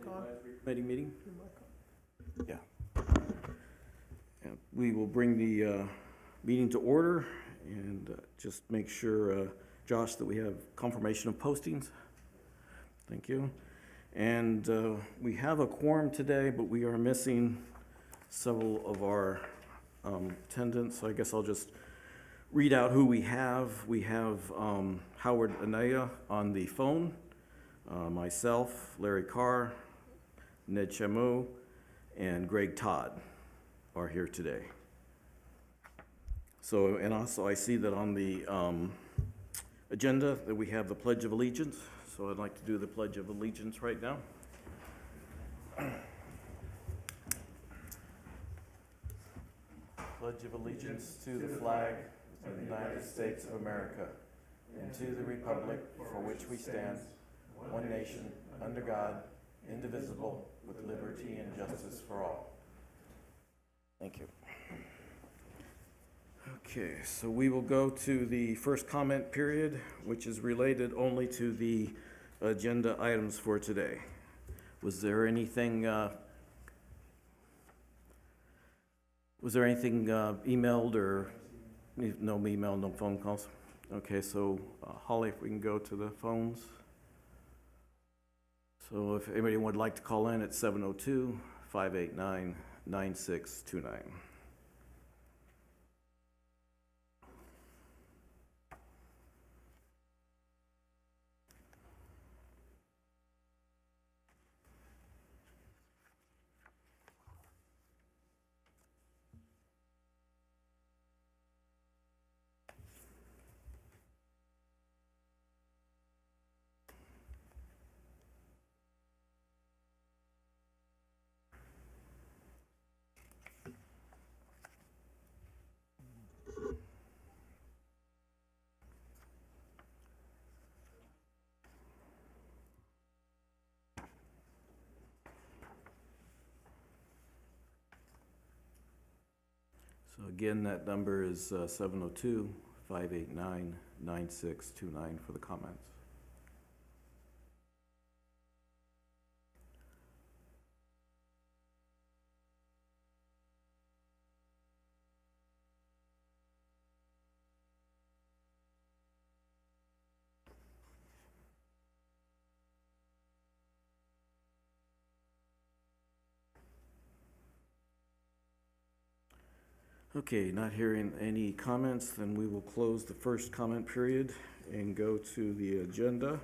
on? Committee meeting? Your mic on? Yeah. And we will bring the meeting to order and just make sure, Josh, that we have confirmation of postings. Thank you. And we have a quorum today, but we are missing several of our attendants. So I guess I'll just read out who we have. We have Howard Anaya on the phone, myself, Larry Carr, Ned Chameau, and Greg Todd are here today. So, and also I see that on the agenda that we have the Pledge of Allegiance. So I'd like to do the Pledge of Allegiance right now. Pledge of allegiance to the flag of the United States of America and to the republic for which we stand, one nation, under God, indivisible, with liberty and justice for all. Thank you. Okay, so we will go to the first comment period, which is related only to the agenda items for today. Was there anything emailed or no email, no phone calls? Okay, so Holly, if we can go to the phones. So if anybody would like to call in, it's 702-589-9629. So again, that number is 702-589-9629 for the comments. Okay, not hearing any comments, then we will close the first comment period and go to the agenda.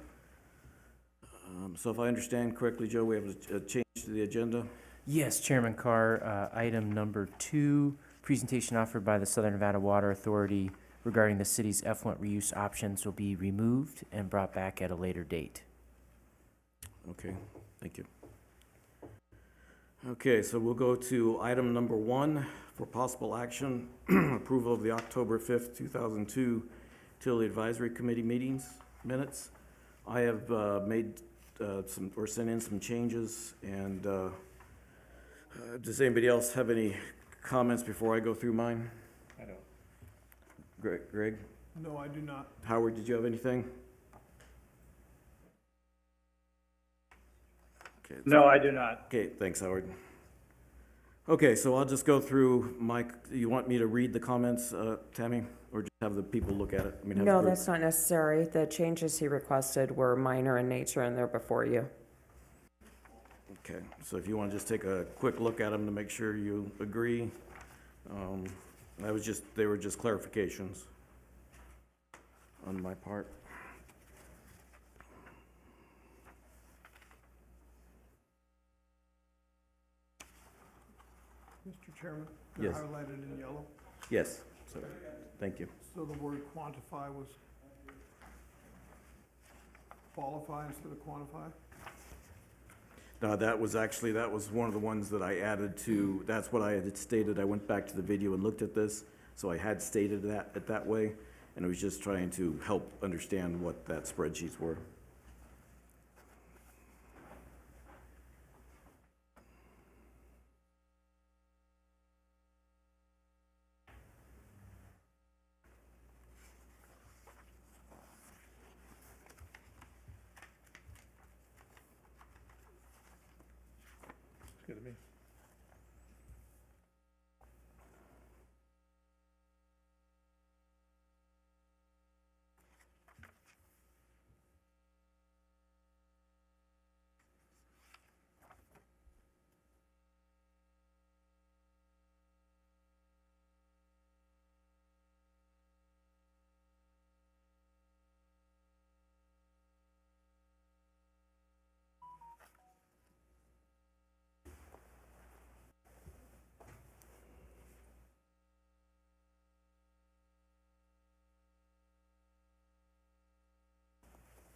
So if I understand correctly, Joe, we have a change to the agenda. Yes, Chairman Carr, item number 2, presentation offered by the Southern Nevada Water Authority regarding the city's effluent reuse options will be removed and brought back at a later date. Okay, thank you. Okay, so we'll go to item number 1 for possible action, approval of the October 5th, 2002 Utility Advisory Committee minutes. I have sent in some changes, and does anybody else have any comments before I go through mine? I don't. Greg? No, I do not. Howard, did you have anything? Okay. No, I do not. Okay, thanks, Howard. Okay, so I'll just go through you want me to read the comments, Tammy, or just have the people look at it? I mean, have the No, group- that's not necessary. The changes he requested were minor in nature and they're before you. Okay, so if you want to just take a quick look at them to make sure you agree. They were just clarifications on my part. Mr. Chairman, they're Yes. highlighted in yellow. Yes, so, thank you. So the word quantify was qualify instead of quantify? No, that was one of the ones that I added to, that's what I had stated. I went back to the video and looked at this, so I had stated that way, and I was just trying to help understand what that spreadsheets were. good to me.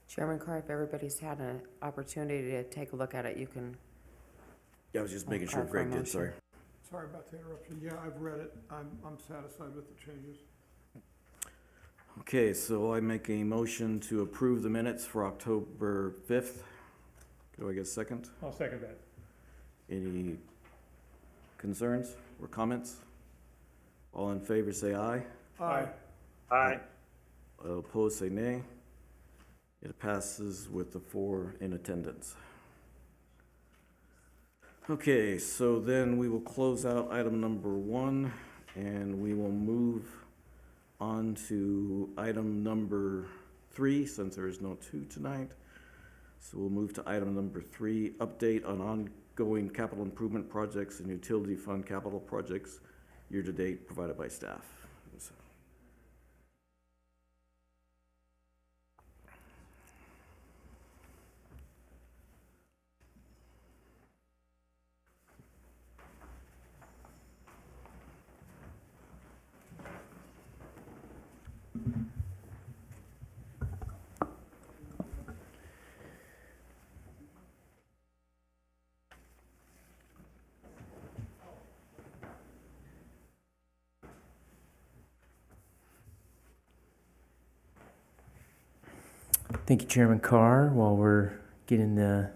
Chairman Carr, if everybody's had an opportunity to take a look at it, you can, Yeah, I was just making I'll sure call for a Greg did, motion. sorry. Sorry about the interruption. Yeah, I've read it. I'm satisfied with the changes. Okay, so I make a motion to approve the minutes for October 5th. Do I get a second? I'll second that. Any concerns or comments? All in favor, say aye. Aye. Aye. Opposed, say nay. It passes with the 4 in attendance. Okay, so then we will close out item number 1, and we will move on to item number 3, since there is no 2 tonight. So we'll move to item number 3, update on ongoing capital improvement projects and utility fund capital projects year-to-date provided by staff. So- Thank you, Chairman Carr. While we're getting the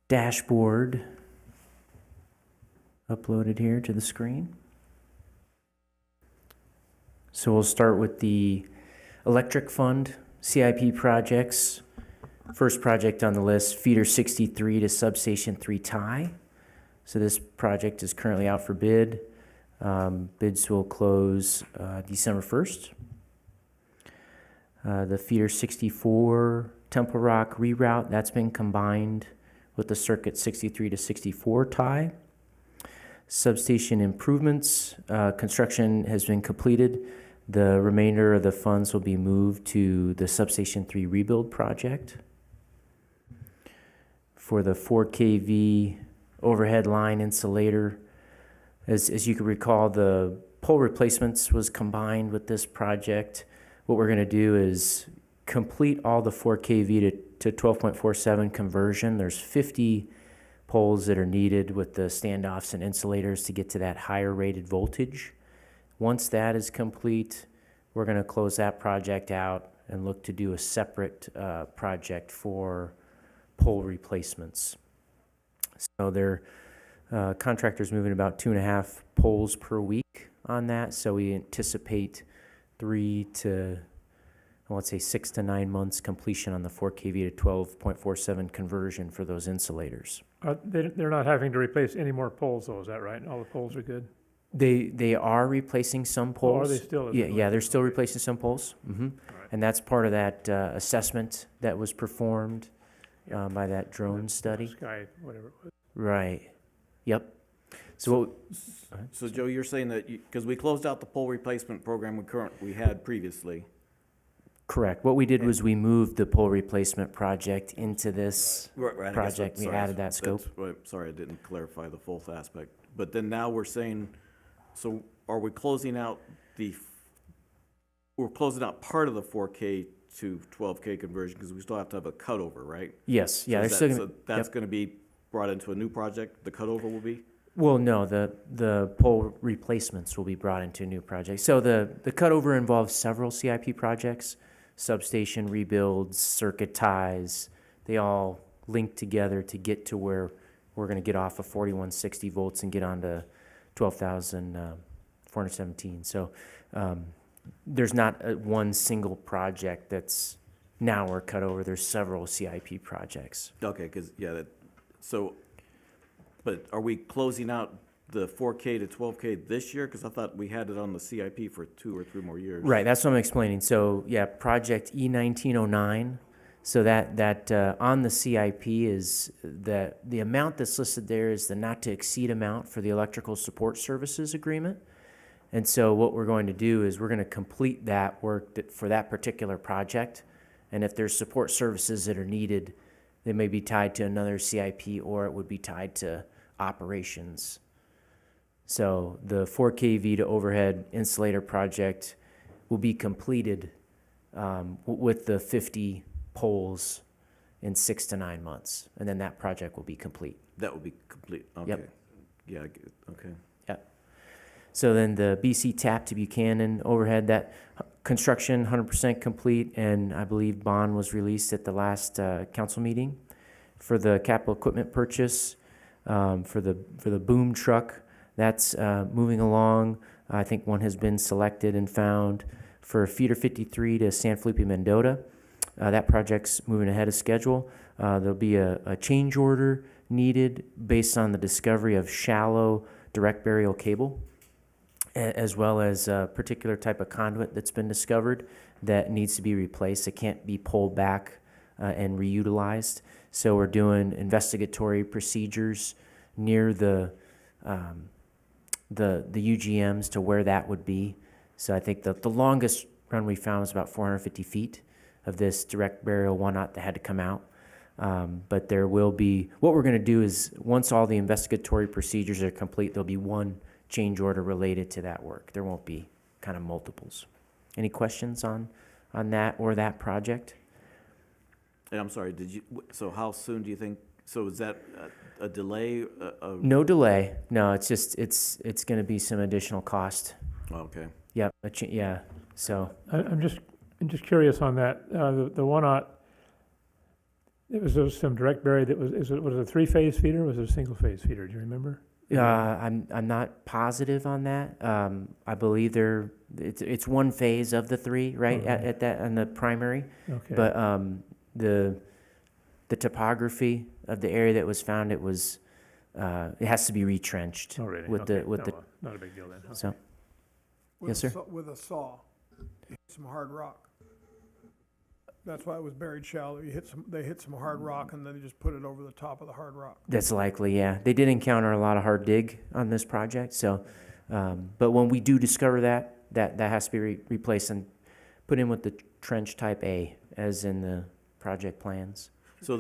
dashboard uploaded here to the screen. So we'll start with the electric fund CIP projects. First project on the list, feeder 63 to substation 3 tie. So this project is currently out for bid. Bids will close December 1st. The feeder 64 Temple Rock reroute, that's been combined with the circuit 63 to 64 tie. Substation improvements, construction has been completed. The remainder of the funds will be moved to the substation 3 rebuild project. For the 4 kV overhead line insulator, as you can recall, the pole replacements was combined with this project. What we're going to do is complete all the 4 kV to 12.47 conversion. There's 50 poles that are needed with the standoffs and insulators to get to that higher rated voltage. Once that is complete, we're going to close that project out and look to do a separate project for pole replacements. So their contractor's moving about 2.5 poles per week on that. So we anticipate 3 to, I want to say 6 to 9 months completion on the 4 kV to 12.47 conversion for those insulators. They're not having to replace any more poles though, is that right? All the poles are good? They are replacing some Or poles. are they still? Yeah, they're still replacing some poles. All right. And that's part of that assessment that was performed by that drone study. Sky, whatever it was. Right. Yep. So So Joe, you're saying that, because we closed out the pole replacement program we had previously. correct. What we did was we moved the pole replacement project into this. Right, I guess Project, we sorry, added that that's scope. right, sorry, I didn't clarify the full aspect. But then now we're saying, so are we closing out we're closing out part of the 4K to 12K conversion, because we still have to have a cutover, right? Yes. Yeah. So They're is still that- gonna, so that's gonna be brought into a new project, the cutover will be? well, no, the pole replacements will be brought into a new project. So the cutover involves several CIP projects, substation rebuilds, circuit ties. They all link together to get to where we're going to get off of 4160 volts and get on to 12,417. So there's not one single project that's now we're cut over. There's several CIP projects. Okay, because, yeah, so But are we closing out the 4K to 12K this year? Because I thought we had it on the CIP for 2 or 3 more years. Right, that's what I'm explaining. So, yeah, project E1909. So that on the CIP is the amount that's listed there is the not to exceed amount for the electrical support services agreement. And so what we're going to do is we're going to complete that work for that particular project. And if there's support services that are needed, they may be tied to another CIP or it would be tied to operations. So the 4 kV to overhead insulator project will be completed with the 50 poles in 6 to 9 months, and then that project will be complete. That would be complete, okay. Yep. Yeah, I get it. Okay. Yep. So then the BC tap to Buchanan overhead, that construction 100% complete, and I believe bond was released at the last council meeting for the capital equipment purchase for the boom truck. That's moving along. I think one has been selected and found for feeder 53 to San Felipe Mendota. That project's moving ahead of schedule. There'll be a change order needed based on the discovery of shallow direct burial cable, as well as a particular type of conduit that's been discovered that needs to be replaced. It can't be pulled back and reutilized. So we're doing investigatory procedures near the UGMs to where that would be. So I think the longest run we found was about 450 feet of this direct burial one-aught that had to come out. But there will be, what we're going to do is once all the investigatory procedures are complete, there'll be one change order related to that work. There won't be kind of multiples. Any questions on that or that project? And I'm sorry, so how soon do you think, so is that a delay? No delay. No, it's just, it's going to be some additional cost. Okay. Yep. Yeah. So I'm just curious on that. The one-aught, there was some direct buried that was it a 3-phase feeder or was it a single-phase feeder? Do you remember? I'm not positive on that. I believe it's one phase of the 3, right? Okay. At that on the primary. Okay. But the topography of the area that was found, it has to be retrenched. Oh, really? with Okay. the Not a big deal then. Okay. so With Yes, a sir. With a saw, you hit some hard rock. That's why it was buried shallow. They hit some hard rock and then they just put it over the top of the hard rock. that's likely, yeah. They did encounter a lot of hard dig on this project, so but when we do discover that has to be replaced and put in with the trench type A, as in the project plans. So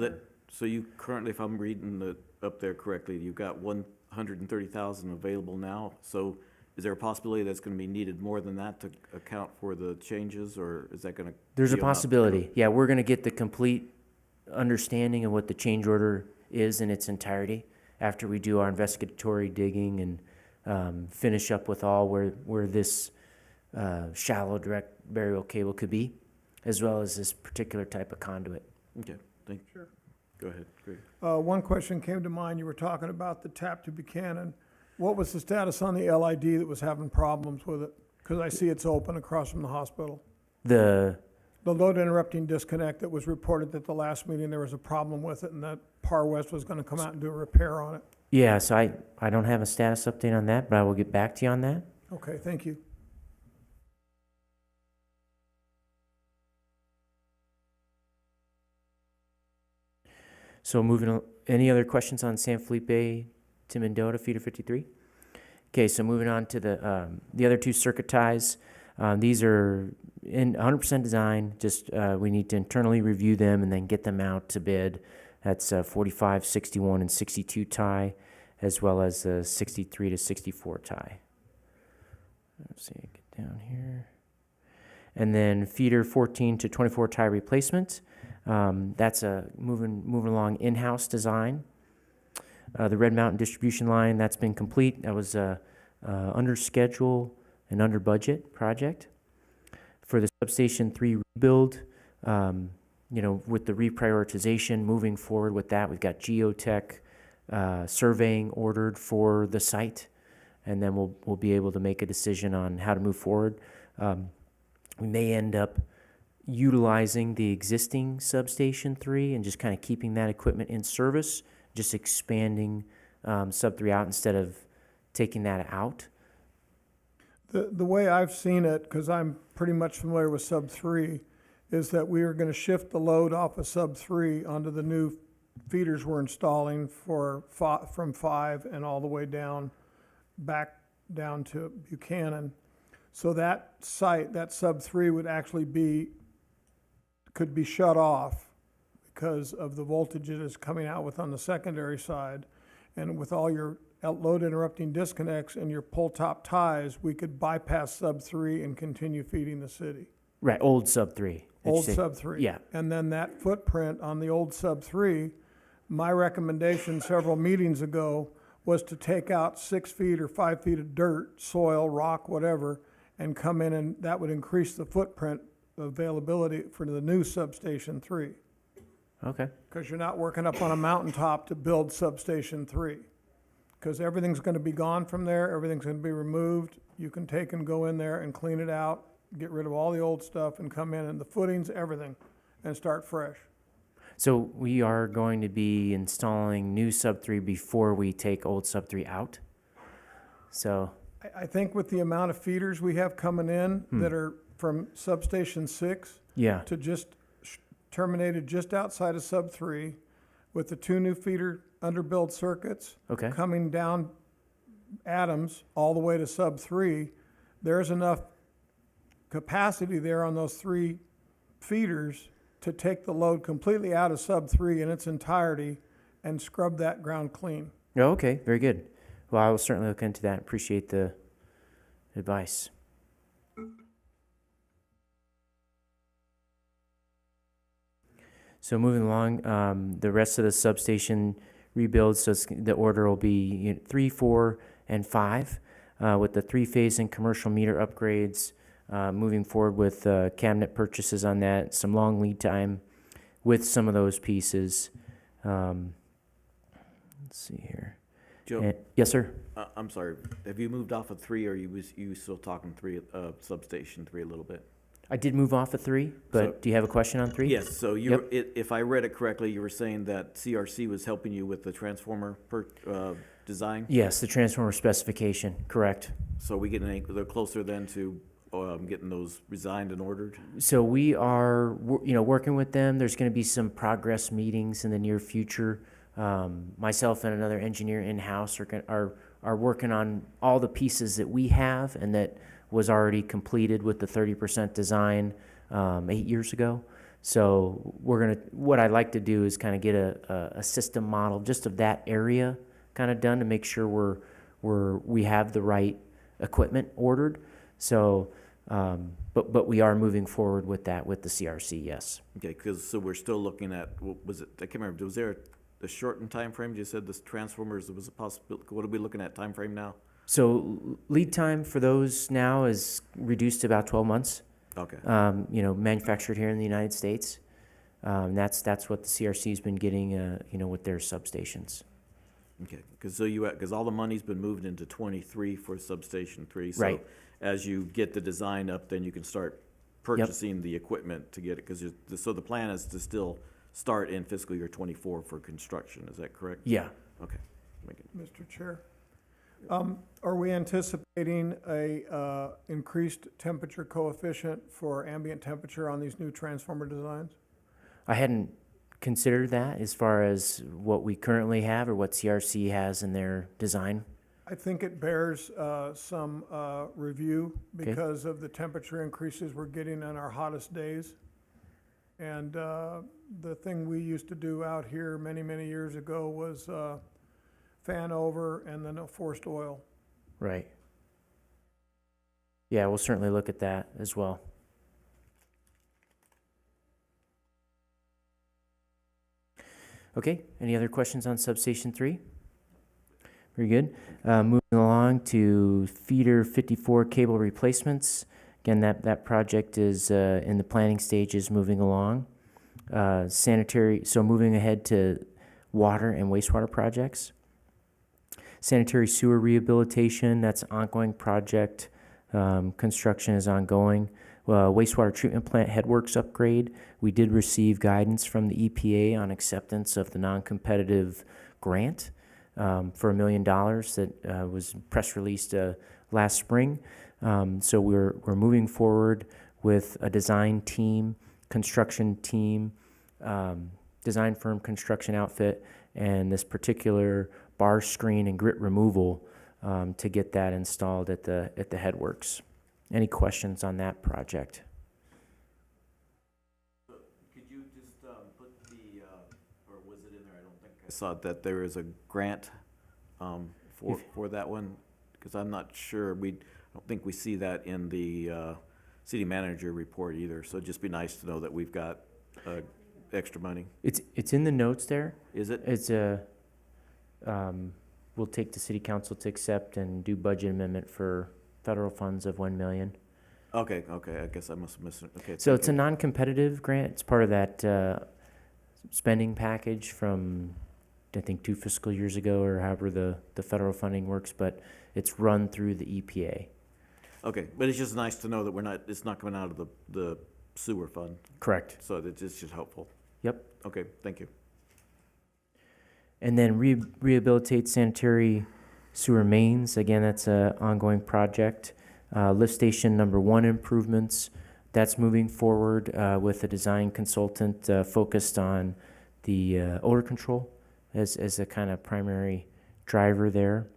you currently, if I'm reading up there correctly, you've got 130,000 available now. So is there a possibility that's going to be needed more than that to account for the changes, or is that going to? There's a possibility. Yeah, we're going to get the complete understanding of what the change order is in its entirety after we do our investigatory digging and finish up with all where this shallow direct burial cable could be, as well as this particular type of conduit. Okay, thank you. Sure. Go ahead, Greg. One question came to mind. You were talking about the tap to Buchanan. What was the status on the LID that was having problems with it? Because I see it's open across from the hospital. The The load interrupting disconnect that was reported at the last meeting, there was a problem with it and that Par West was gonna come out and do a repair on it. Yeah, so I don't have a status update on that, but I will get back to you on that. Okay, thank you. So moving on, any other questions on San Felipe to Mendota, feeder 53? Okay, so moving on to the other 2 circuit ties. These are in 100% design, just we need to internally review them and then get them out to bid. That's 45, 61, and 62 tie, as well as 63 to 64 tie. Let's see, get down here. And then feeder 14 to 24 tie replacement. That's a moving along in-house design. The Red Mountain distribution line, that's been complete. That was under schedule and under budget project. For the substation 3 rebuild, with the reprioritization, moving forward with that, we've got geotech surveying ordered for the site, and then we'll be able to make a decision on how to move forward. We may end up utilizing the existing substation 3 and just kind of keeping that equipment in service, just expanding sub 3 out instead of taking that out? The way I've seen it, because I'm pretty much familiar with sub 3, is that we are going to shift the load off of sub 3 onto the new feeders we're installing from 5 and all the way back down to Buchanan. So that site, that sub 3 would actually could be shut off because of the voltage it is coming out with on the secondary side. And with all your load interrupting disconnects and your pull top ties, we could bypass sub 3 and continue feeding the city. Right, old sub 3. did you Old say? sub 3. Yeah. And then that footprint on the old sub 3, my recommendation several meetings ago was to take out 6 feet or 5 feet of dirt, soil, rock, whatever, and come in, and that would increase the footprint availability for the new substation 3. Okay. Because you're not working up on a mountaintop to build substation 3. Because everything's going to be gone from there, everything's going to be removed. You can take and go in there and clean it out, get rid of all the old stuff and come in and the footings, everything, and start fresh. So we are going to be installing new sub 3 before we take old sub 3 out? So, I think with the amount of feeders we have coming in that are from substation 6 yeah, to just terminated just outside of sub 3 with the 2 new feeder underbuild circuits okay. coming down Adams all the way to sub 3, there's enough capacity there on those 3 feeders to take the load completely out of sub 3 in its entirety and scrub that ground clean. Oh, okay, very good. Well, I will certainly look into that. Appreciate the advice. So moving along, the rest of the substation rebuilds, so the order will be 3, 4, and 5, with the 3-phase and commercial meter upgrades, moving forward with cabinet purchases on that, some long lead time with some of those pieces. Let's see here. Joe, Yes, sir. I'm sorry, have you moved off of 3, or you still talking 3, substation 3 a little bit? I did move off of 3, but So- do you have a question on 3? Yes, so if I read it correctly, you were saying that CRC was helping you with the transformer design? Yes, the transformer specification, correct. So we they're closer then to getting those resigned and ordered? So we are, working with them. There's going to be some progress meetings in the near future. Myself and another engineer in-house are working on all the pieces that we have and that was already completed with the 30% design 8 years ago. So what I'd like to do is kind of get a system model just of that area kind of done to make sure we have the right equipment ordered. So, but we are moving forward with that with the CRC, yes. Okay, so we're still looking at, I can't remember, was there a shortened time frame? You said the transformers, there was a possibility, what are we looking at time frame now? So lead time for those now is reduced to about 12 months. Okay, Manufactured here in the United States. That's what the CRC's been getting, with their substations. okay, because all the money's been moved into 23 for substation 3. So Right. as you get the design up, then you can start purchasing the equipment to get it, so the plan is to still start in fiscal year 24 for construction, is that correct? Yeah. Okay. Mr. Chair, are we anticipating a increased temperature coefficient for ambient temperature on these new transformer designs? I hadn't considered that as far as what we currently have or what CRC has in their design. I think it bears some review Okay. because of the temperature increases we're getting on our hottest days. And the thing we used to do out here many, many years ago was fan over and then a forced oil. Right. Yeah, we'll certainly look at that as well. Okay, any other questions on substation 3? Very good. Moving along to feeder 54 cable replacements. Again, that project is in the planning stages, moving along. So moving ahead to water and wastewater projects. Sanitary sewer rehabilitation, that's an ongoing project. Construction is ongoing. Wastewater treatment plant headworks upgrade. We did receive guidance from the EPA on acceptance of the non-competitive grant. for $1 million that was press released last spring. So we're moving forward with a design team, construction team, design firm, construction outfit, and this particular bar screen and grit removal to get that installed at the headworks. Any questions on that project? Could you just put the, or was it in there? I don't think I saw that there is a grant for that one, because I'm not sure, I don't think we see that in the city manager report either, so it'd just be nice to know that we've got extra money. It's in the notes there. Is it? It's we'll take the city council to accept and do budget amendment for federal funds of $1 million. Okay, I guess I must have missed it. Okay. So thank it's a you. non-competitive grant. It's part of that spending package from, I think, 2 fiscal years ago, or however the federal funding works, but it's run through the EPA. Okay, but it's just nice to know that it's not coming out of the sewer fund, Correct. so it's just helpful. Yep. Okay, thank you. And then rehabilitate sanitary sewer mains. Again, that's an ongoing project. Lift station number 1 improvements. That's moving forward with a design consultant focused on the odor control as a kind of primary driver there.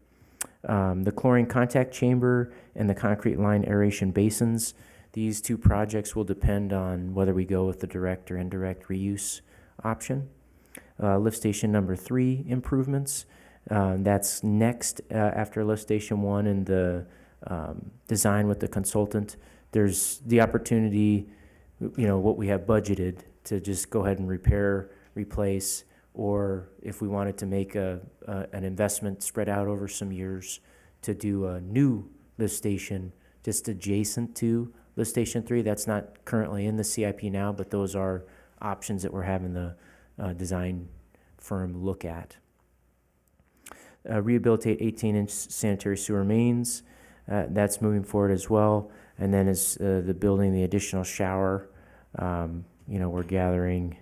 The chlorine contact chamber and the concrete line aeration basins. These 2 projects will depend on whether we go with the direct or indirect reuse option. Lift station number 3 improvements. That's next after lift station 1 and the design with the consultant. There's the opportunity, what we have budgeted to just go ahead and repair, replace, or if we wanted to make an investment spread out over some years to do a new lift station just adjacent to lift station 3. That's not currently in the CIP now, but those are options that we're having the design firm look at. Rehabilitate 18-inch sanitary sewer mains. That's moving forward as well. And then as the building, the additional shower, we're gathering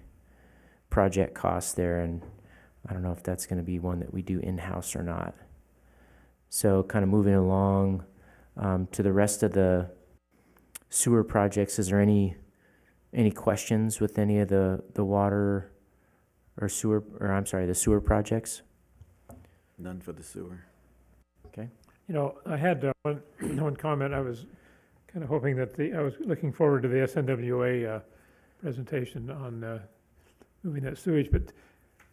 project costs there, and I don't know if that's going to be one that we do in-house or not. So kind of moving along to the rest of the sewer projects. Is there any questions with any of the water or sewer, or I'm sorry, the sewer projects? None for the sewer. I had one comment. I was kind of hoping that I was looking forward to the SNWA presentation on moving that sewage, but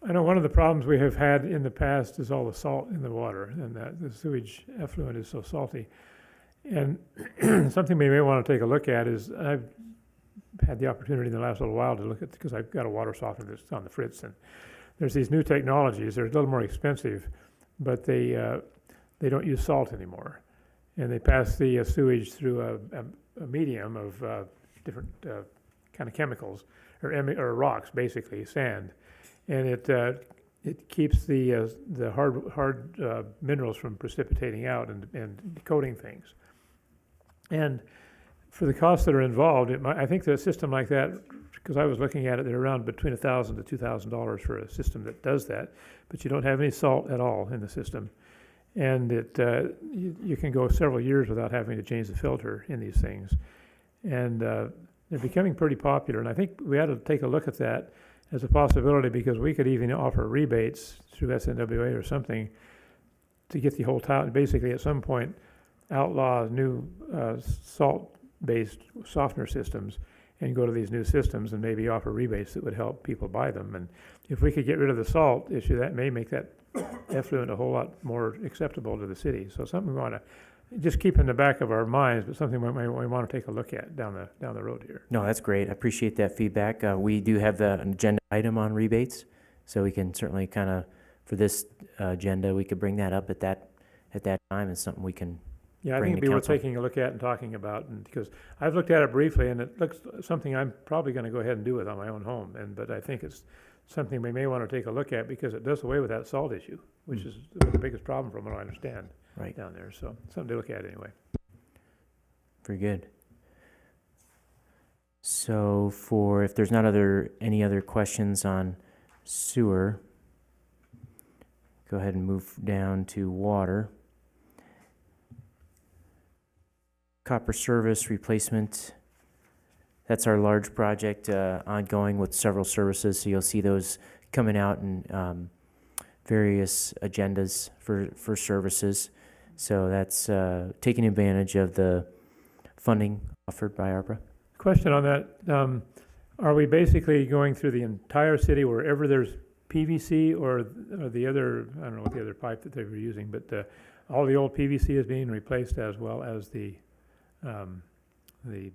I know one of the problems we have had in the past is all the salt in the water, and that the sewage effluent is so salty. And something we may want to take a look at is, I've had the opportunity in the last little while to look at, because I've got a water softener that's on the Fritz, and there's these new technologies. They're a little more expensive, but they don't use salt anymore, and they pass the sewage through a medium of different kind of chemicals or rocks, basically sand, and it keeps the hard minerals from precipitating out and coating things. And for the costs that are involved, I think that a system like that, because I was looking at it, they're around between $1,000 to $2,000 for a system that does that, but you don't have any salt at all in the system. And you can go several years without having to change the filter in these things. And they're becoming pretty popular, and I think we ought to take a look at that as a possibility, because we could even offer rebates through SNWA or something to get the whole town, basically at some point, outlaw new salt-based softener systems and go to these new systems and maybe offer rebates that would help people buy them. And if we could get rid of the salt issue, that may make that effluent a whole lot more acceptable to the city. So something we want to just keep in the back of our minds, but something we want to take a look at down the road here. No, that's great. I appreciate that feedback. We do have an agenda item on rebates, so we can certainly kind of, for this agenda, we could bring that up at that time. It's something we can. Yeah, I bring think it'd to be worth council. taking a look at and talking about, and because I've looked at it briefly, and it looks something I'm probably going to go ahead and do it on my own home. But I think it's something we may want to take a look at, because it does away with that salt issue, which is the biggest problem from what I understand Right. down there. So something to look at anyway. Very good. So if there's not any other questions on sewer, go ahead and move down to water. Copper service replacement. That's our large project ongoing with several services. So you'll see those coming out in various agendas for services. So that's taking advantage of the funding offered by ARPA. Question on that, are we basically going through the entire city wherever there's PVC or the other, I don't know what the other pipe that they were using, but all the old PVC is being replaced as well as the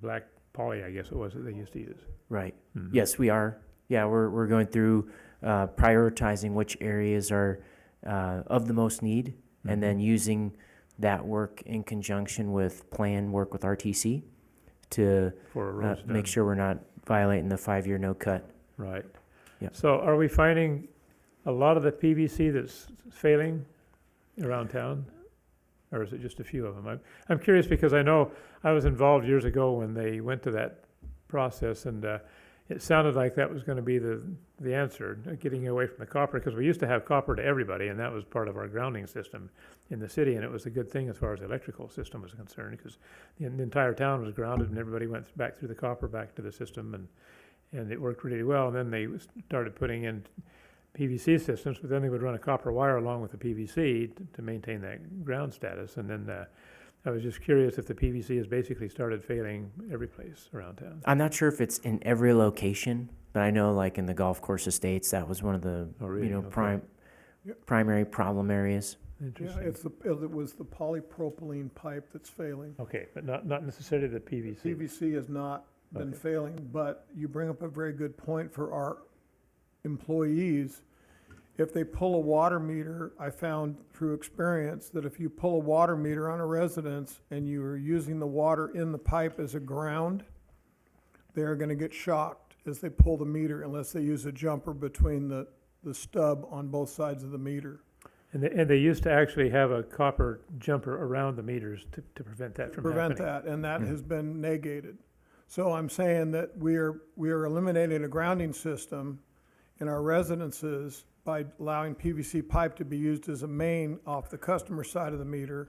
black poly, I guess it was, that they used to use? Right. Mhm. Yes, we are. Yeah, we're going through prioritizing which areas are of the most need, and then using that work in conjunction with plan work with RTC to For a road's done. make sure we're not violating the 5-year no cut. Right. Yep. So are we finding a lot of the PVC that's failing around town? Or is it just a few of them? I'm curious because I know I was involved years ago when they went to that process, and it sounded like that was going to be the answer, getting away from the copper, because we used to have copper to everybody, and that was part of our grounding system in the city, and it was a good thing as far as the electrical system was concerned, because the entire town was grounded, and everybody went back through the copper back to the system, and it worked really well. And then they started putting in PVC systems, but then they would run a copper wire along with the PVC to maintain that ground status. And then I was just curious if the PVC has basically started failing every place around town. I'm not sure if it's in every location, but I know like in the golf course estates, that was one of the Oh, really? Okay. primary problem areas. Yeah, Interesting. it was the polypropylene pipe that's failing. Okay, but not necessarily the PVC. PVC has not been Okay. failing, but you bring up a very good point for our employees. If they pull a water meter, I found through experience that if you pull a water meter on a residence and you are using the water in the pipe as a ground, they're gonna get shocked as they pull the meter unless they use a jumper between the stub on both sides of the meter. And they used to actually have a copper jumper around the meters to prevent that from happening. Prevent that, and that has been negated. So I'm saying that we are eliminating a grounding system in our residences by allowing PVC pipe to be used as a main off the customer side of the meter.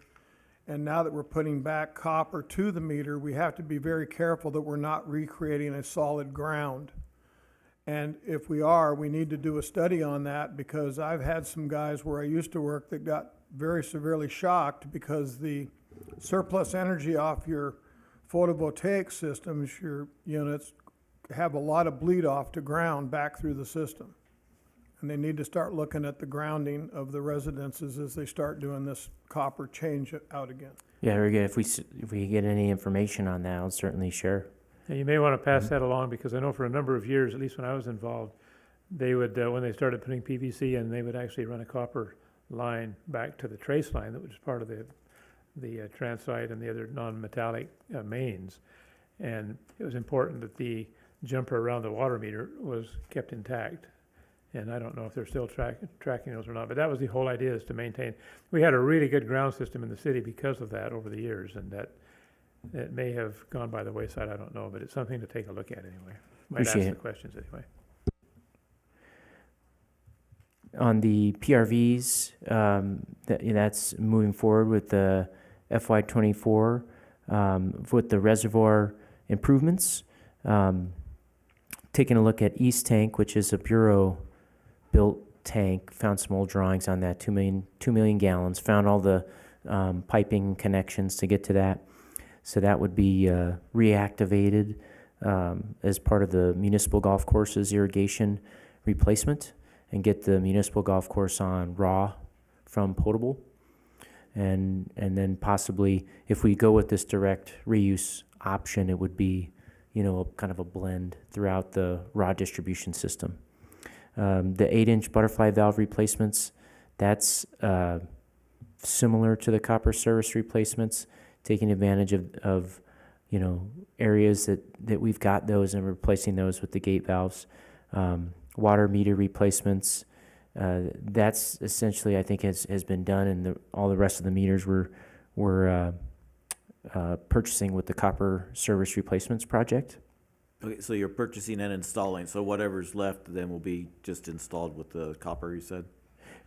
And now that we're putting back copper to the meter, we have to be very careful that we're not recreating a solid ground. And if we are, we need to do a study on that, because I've had some guys where I used to work that got very severely shocked because the surplus energy off your photovoltaic systems, your units, have a lot of bleed off to ground back through the system. And they need to start looking at the grounding of the residences as they start doing this copper change out again. Yeah, very good. If we get any information on that, I'll certainly share. And you may want to pass that along, because I know for a number of years, at least when I was involved, they would, when they started putting PVC in, they would actually run a copper line back to the trace line that was part of the transite and the other non-metallic mains. And it was important that the jumper around the water meter was kept intact. And I don't know if they're still tracking those or not, but that was the whole idea, is to maintain. We had a really good ground system in the city because of that over the years, and that it may have gone by the wayside, I don't know, but it's something to take a look at anyway. Might ask Appreciate the it. questions anyway. On the PRVs, that's moving forward with the FY24 with the reservoir improvements. Taking a look at East Tank, which is a Bureau-built tank, found some old drawings on that, 2 million gallons, found all the piping connections to get to that. So that would be reactivated as part of the municipal golf courses irrigation replacement, and get the municipal golf course on raw from potable. And then possibly, if we go with this direct reuse option, it would be, kind of a blend throughout the raw distribution system. The 8-inch butterfly valve replacements, that's similar to the copper service replacements, taking advantage of areas that we've got those and replacing those with the gate valves. Water meter replacements, that's essentially, I think, has been done, and all the rest of the meters we're purchasing with the copper service replacements project. Okay, so you're purchasing and installing, so whatever's left then will be just installed with the copper, you said?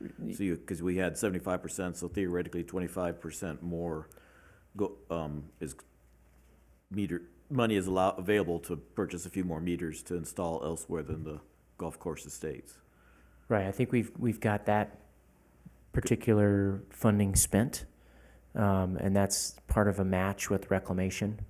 So because we had 75%, so theoretically 25% more is money is available to purchase a few more meters to install elsewhere than the golf course estates. Right, I think we've got that particular funding spent, and that's part of a match with reclamation.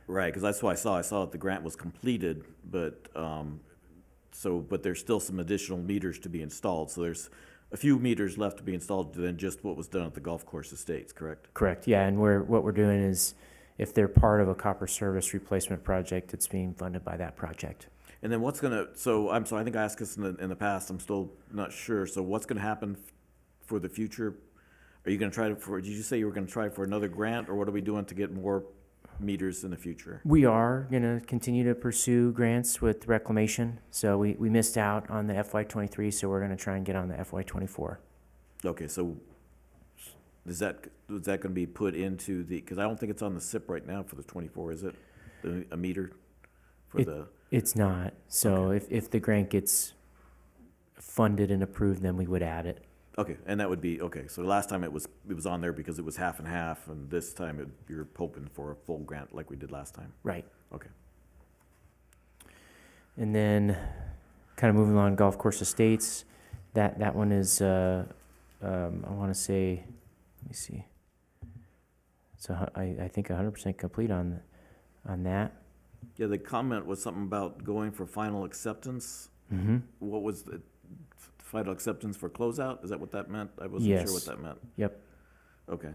Right, because that's what I saw. I saw that the grant was completed, but, but there's still some additional meters to be installed. So there's a few meters left to be installed than just what was done at the golf course estates, correct? Correct, yeah, and what we're doing is, if they're part of a copper service replacement project, it's being funded by that project. And then what's gonna, I think I asked this in the past, I'm still not sure. So what's gonna happen for the future? Are you gonna did you say you were gonna try for another grant, or what are we doing to get more meters in the future? We are gonna continue to pursue grants with reclamation, so we missed out on the FY '23, so we're gonna try and get on the FY '24. Okay, so is that gonna be put into because I don't think it's on the SIP right now for the 24, is it? A meter for the, It's not, so if the grant gets funded and approved, then we would add it. okay, and that would be, okay, so last time it was on there because it was half and half, and this time you're hoping for a full grant like we did last time. Right. Okay. And then, kind of moving on, golf course estates, that one is, I wanna say, let me see. So I think 100% complete on that. Yeah, the comment was something about going for final acceptance. Mm-hmm. What was the final acceptance for closeout? Is that what that meant? I wasn't sure what Yes. that meant. Yep. Okay.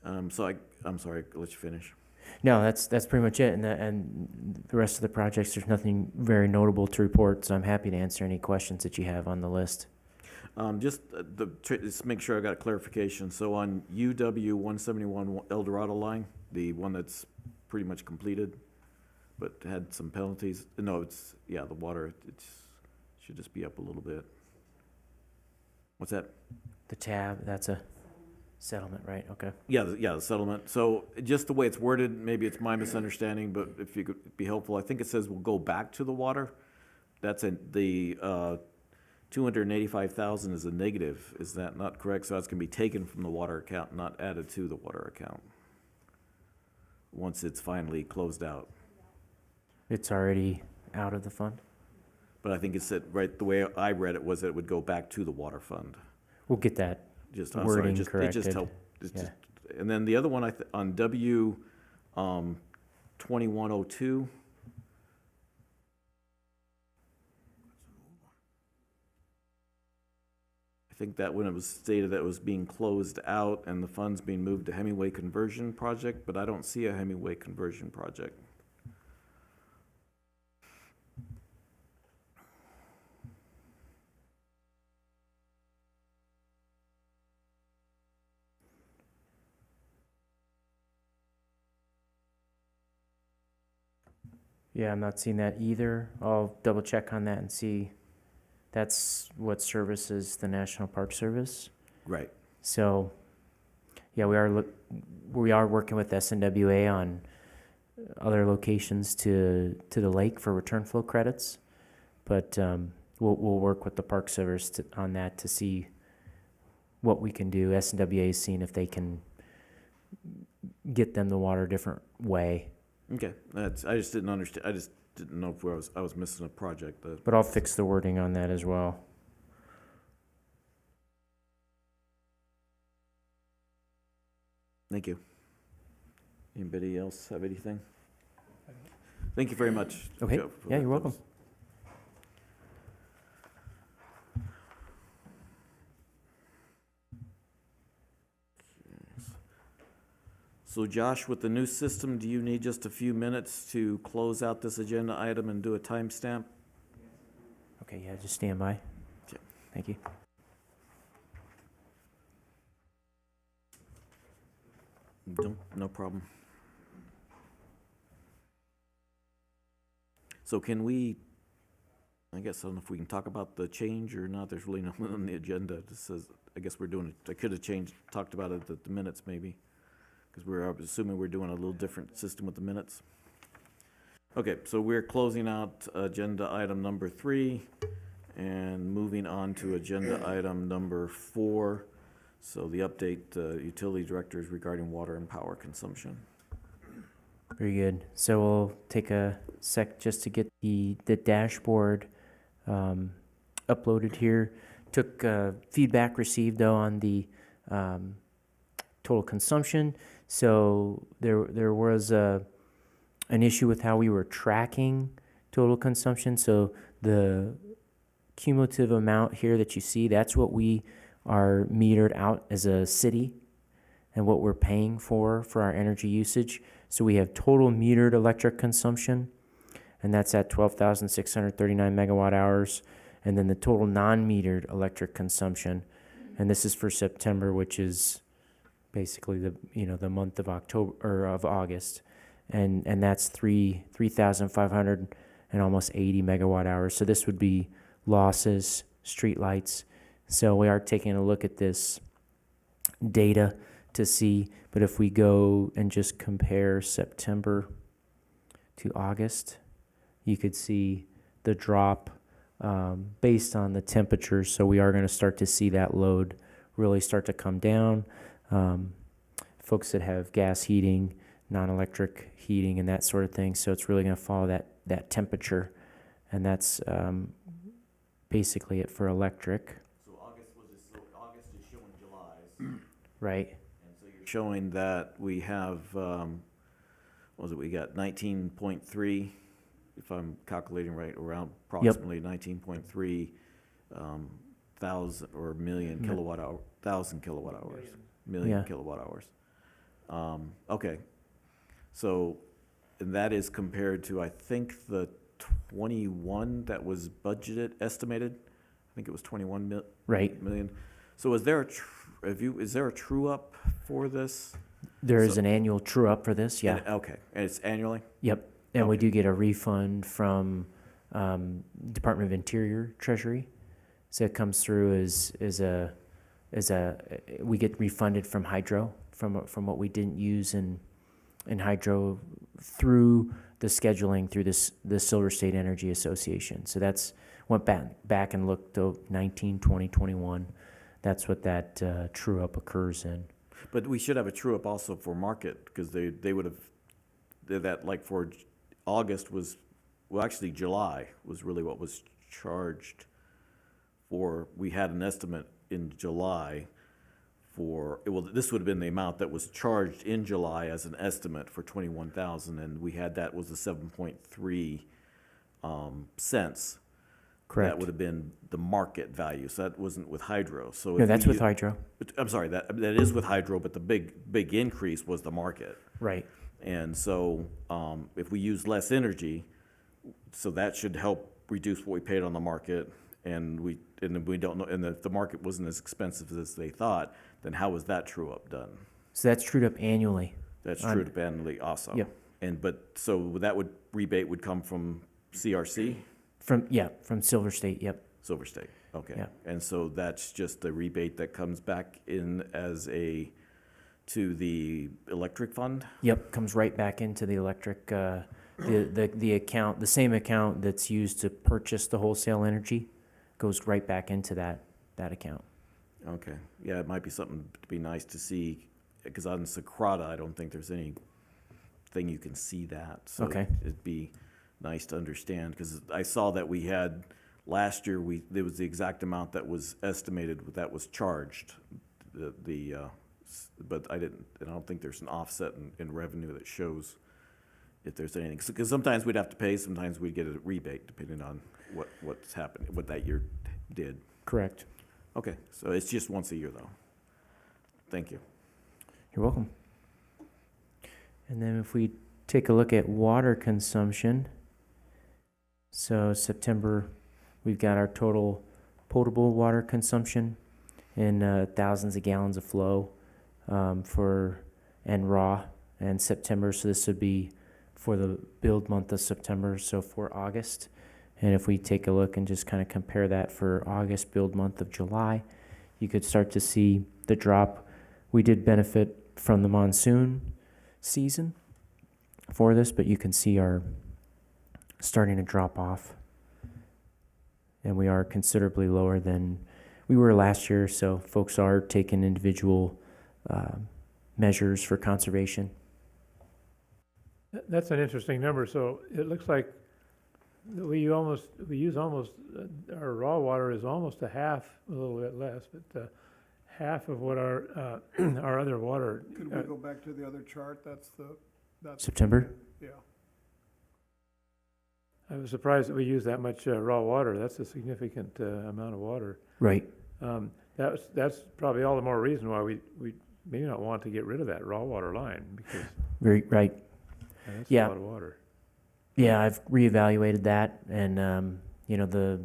I'm sorry, I'll let you finish. No, that's pretty much it, and the rest of the projects, there's nothing very notable to report, so I'm happy to answer any questions that you have on the list. Just make sure I got a clarification. So on UW 171 El Dorado line, the one that's pretty much completed, but had some penalties. No, the water, should just be up a little bit. What's that? The tab, that's a settlement, right? Okay. Yeah, the settlement. So just the way it's worded, maybe it's my misunderstanding, but if you could be helpful, I think it says we'll go back to the water. That's the 285,000 is a negative. Is that not correct? So that's gonna be taken from the water account, not added to the water account once it's finally closed out. It's already out of the fund? But I think it said, right, the way I read it was that it would go back to the water fund. We'll get that. I'm sorry, Wording it just corrected. helped. Yeah. And then the other one, on W 2102. I think that when it was stated that it was being closed out and the funds being moved to Hemingway Conversion Project, but I don't see a Hemingway Conversion Project. Yeah, I'm not seeing that either. I'll double check on that and see. That's what services the National Park Service. Right. So, yeah, we are working with SNWA on other locations to the lake for return flow credits, but we'll work with the Park Service on that to see what we can do. SNWA is seeing if they can get them the water a different way. Okay, I just didn't understand. I just didn't know if I was missing a project. But I'll fix the wording on that as well. Thank you. Anybody else have anything? Thank you very much. Okay. Joe, for Yeah, that. you're welcome. So Josh, with the new system, do you need just a few minutes to close out this agenda item and do a timestamp? Okay, yeah, just stand by. Okay. Thank you. No problem. So can we, I guess, I don't know if we can talk about the change or not. There's really nothing on the agenda. It just says, I guess we're doing it. I could have talked about it at the minutes maybe, because I was assuming we're doing a little different system with the minutes. Okay, so we're closing out agenda item number 3, And moving on to agenda item number 4, so the update, utility directors regarding water and power consumption. Very good. So we'll take a sec just to get the dashboard uploaded here. Took feedback received though on the total consumption. So there was an issue with how we were tracking total consumption. So the cumulative amount here that you see, that's what we are metered out as a city and what we're paying for our energy usage. So we have total metered electric consumption, and that's at 12,639 megawatt hours. And then the total non-metered electric consumption, and this is for September, which is basically the month of October or of August, and that's 3,500 and almost 80 megawatt hours. So this would be losses, street lights. So we are taking a look at this data to see, but if we go and just compare September to August, you could see the drop based on the temperatures. So we are going to start to see that load really start to come down. Folks that have gas heating, non-electric heating, and that sort of thing. So it's really going to follow that temperature, and that's basically it for electric. So August is showing July's. Right. And so you're showing that we have, what was it, we got 19.3, if I'm calculating right, around approximately 19.3 thousand or million kilowatt hour, million Yeah. kilowatt hours. Okay. So, and that is compared to, I think, the 21 that was budgeted, estimated. I think it was 21 Right. million. So is there is there a true up for this? There is So- an annual true up for this. Yeah. And- okay, and it's annually? Yep. And we Okay. do get a refund from Department of Interior Treasury. So it comes through as a we get refunded from hydro from what we didn't use in hydro through the scheduling through the Silver State Energy Association. So that's went back and looked to 19, 20, 21. That's what that true up occurs in. But we should have a true up also for market, because they would have, that like for August was, well, actually July was really what was charged for, we had an estimate in July for, well, this would have been the amount that was charged in July as an estimate for 21,000, and we had, that was the 7.3 cents. Correct. That would have been the market value, so that wasn't with hydro, so. No, if that's we with hydro. I'm sorry, that is with hydro, but the big increase was the market. Right. And so, if we use less energy, so that should help reduce what we paid on the market, and we don't know, and if the market wasn't as expensive as they thought, then how was that true up done? So that's trued up annually. That's On- true to Bentley also. Yep. So that rebate would come from CRC, From Silver State. Yep. Silver State, okay. Yeah. And so that's just the rebate that comes back in to the electric fund? Yep. Comes right back into the electric the account, the same account that's used to purchase the wholesale energy, goes right back into that account. Okay, yeah, it might be something to be nice to see, because on Socrata, I don't think there's anything you can see that. So Okay. it'd be nice to understand, because I saw that we had, last year, there was the exact amount that was estimated, that was charged, but I don't think there's an offset in revenue that shows if there's anything. Because sometimes we'd have to pay, sometimes we'd get a rebate, depending on what's happening, what that year did. Correct. Okay, so it's just once a year, though. Thank you. You're welcome. And then if we take a look at water consumption, so September, we've got our total potable water consumption in thousands of gallons of flow and raw, and September, so this would be for the billed month of September, so for August. And if we take a look and just kind of compare that for August billed month of July, you could start to see the drop. We did benefit from the monsoon season for this, but you can see our starting to drop off. and we are considerably lower than we were last year, so folks are taking individual measures for conservation. That's an interesting number, so it looks like that we use almost, our raw water is almost a half, a little bit less, but half of what our, our other water. Could we go back to the other chart? That's September? Yeah. I was surprised that we use that much raw water. That's a significant amount of water. Right. That's probably all the more reason why we may not want to get rid of that raw water line, because Very right. that's Yeah. a lot of water. Yeah, I've reevaluated that, and the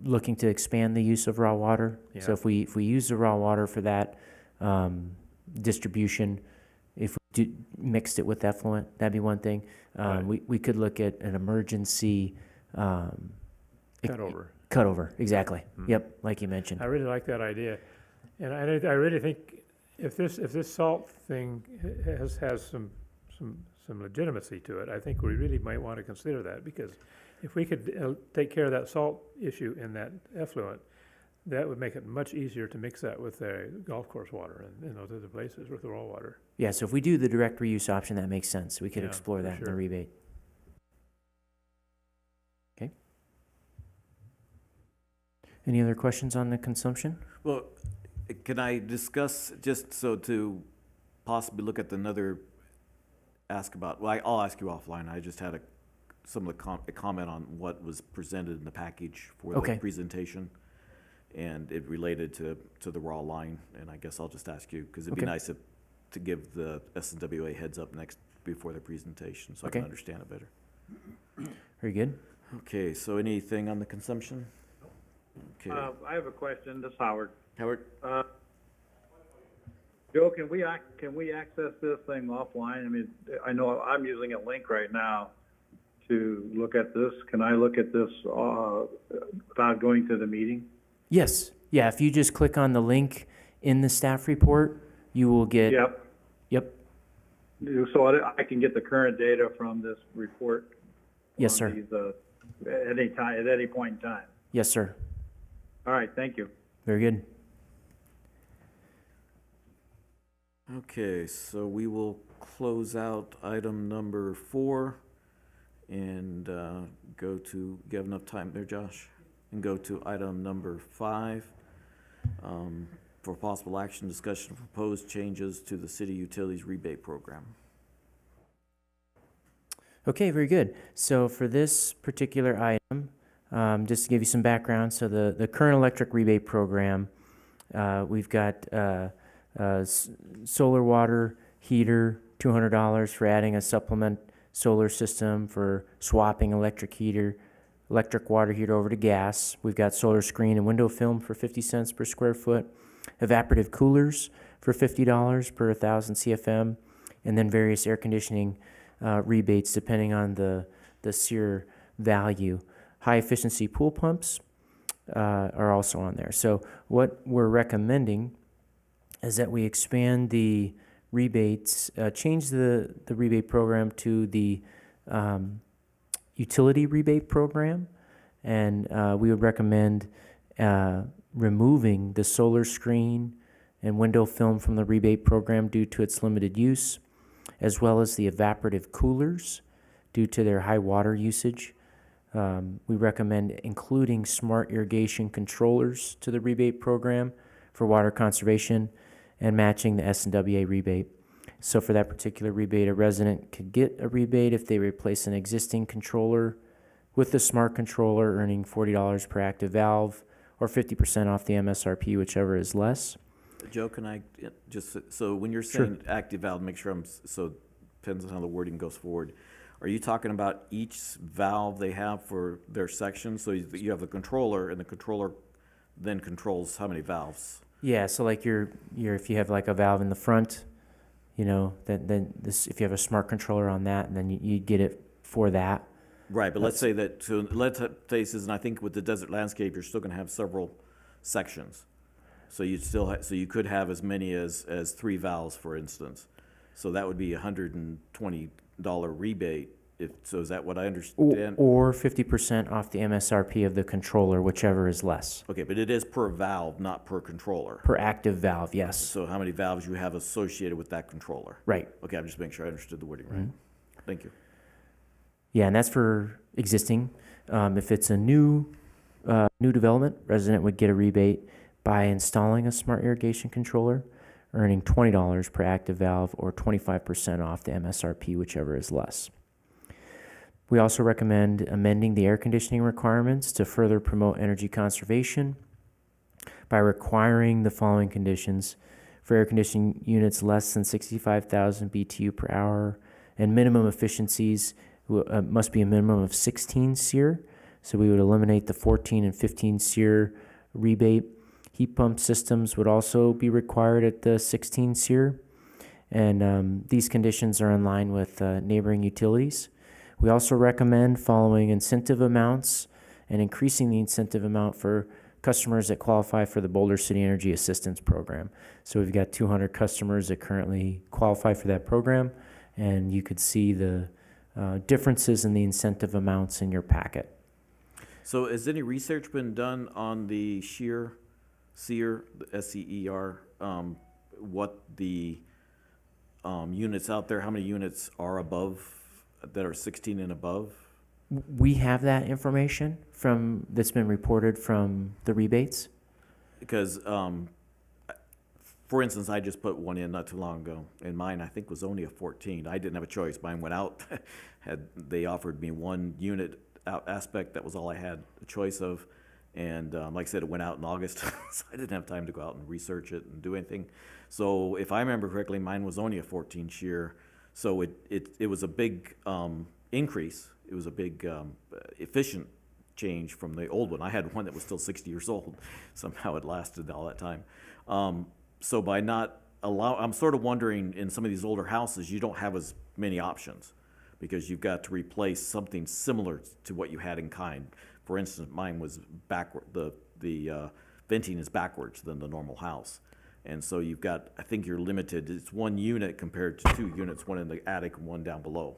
looking to expand the use of raw water. So Yeah. if we use the raw water for that distribution, if we mixed it with effluent, that'd be one thing. Right. We could look at an emergency Cutover. cutover. Exactly. Mhm. Yep, like you mentioned. I really like that idea, and I really think if this salt thing has some legitimacy to it, I think we really might want to consider that, because if we could take care of that salt issue in that effluent, that would make it much easier to mix that with the golf course water and in those other places with the raw water. Yeah, so if we do the direct reuse option, that makes sense. We could Yeah, explore for that in the sure. rebate. Okay. Any other questions on the consumption? Well, can I discuss, just so to possibly look at another, I'll ask you offline. I just had a comment on what was presented in the package for the Okay. presentation. And it related to the raw line, and I guess I'll just ask you, because it'd be Okay. nice to give the SNWA heads up before the presentation, so I can Okay. understand it better. Very good. Okay, so anything on the consumption? Okay, I have a question. This is Howard. Howard? Joe, can we access this thing offline? I mean, I know I'm using a link right now to look at this. Can I look at this without going to the meeting? Yes. Yeah, if you just click on the link in the staff report, you will get. Yep. Yep. So I can get the current data from this report? Yes, on sir. these, at any point in time? Yes, sir. All right, thank you. Very good. Okay, so we will close out item number 4 and go to, you have enough time there, Josh? And go to item number 5, for possible action, discussion of proposed changes to the city utilities rebate program. Okay, very good. So for this particular item, just to give you some background, so the current electric rebate program, we've got solar water heater, $200 for adding a supplement solar system, for swapping electric water heater over to gas. We've got solar screen and window film for 50 cents per square foot, evaporative coolers for $50 per 1,000 CFM, and then various air conditioning rebates depending on the SEER value. High efficiency pool pumps are also on there. So what we're recommending is that we expand the rebates, change the rebate program to the utility rebate program, and we would recommend removing the solar screen and window film from the rebate program due to its limited use, as well as the evaporative coolers due to their high water usage. We recommend including smart irrigation controllers to the rebate program for water conservation and matching the S&WA rebate. So for that particular rebate, a resident could get a rebate if they replace an existing controller with the smart controller, earning $40 per active valve or 50% off the MSRP, whichever is less. Joe, can I just, so when you're Sure. saying active valve, make sure depends on how the wording goes forward. Are you talking about each valve they have for their section? So you have the controller, and the controller then controls how many valves? Yeah, so like if you have like a valve in the front, then this, if you have a smart controller on that, then you get it for that. Right, but let's say that, so lead faces, and I think with the desert landscape, you're still gonna have several sections. So you could have as many as 3 valves, for instance. So that would be $120 rebate so is that what I Or, understand? or 50% off the MSRP of the controller, whichever is less. Okay, but it is per valve, not per controller. Per active valve, yes. So how many valves you have associated with that controller? Right. Okay, I'm just making sure I understood the wording right. Mhm. Thank you. Yeah, and that's for existing. If it's a new development, resident would get a rebate by installing a smart irrigation controller, earning $20 per active valve or 25% off the MSRP, whichever is less. We also recommend amending the air conditioning requirements to further promote energy conservation by requiring the following conditions: for air conditioning units less than 65,000 BTU per hour, and minimum efficiencies must be a minimum of 16 SEER. So we would eliminate the 14 and 15 SEER rebate. Heat pump systems would also be required at the 16 SEER. And these conditions are in line with neighboring utilities. We also recommend following incentive amounts and increasing the incentive amount for customers that qualify for the Boulder City Energy Assistance Program. So we've got 200 customers that currently qualify for that program, and you could see the differences in the incentive amounts in your packet. So has any research been done on the SEER, the SEER, what the units out there, how many units are above, that are 16 and above? We have that information that's been reported from the rebates. Because, for instance, I just put one in not too long ago, and mine, I think, was only a 14. I didn't have a choice. Mine went out. They offered me one unit aspect. That was all I had a choice of. And like I said, it went out in August, so I didn't have time to go out and research it and do anything. So if I remember correctly, mine was only a 14 SEER. So it was a big increase. It was a big efficient change from the old one. I had one that was still 60 years old. Somehow it lasted all that time. So by not I'm sort of wondering, in some of these older houses, you don't have as many options because you've got to replace something similar to what you had in kind. For instance, mine was backward. The venting is backwards than the normal house. And so you've got, I think you're limited, it's one unit compared to two units, one in the attic and one down below.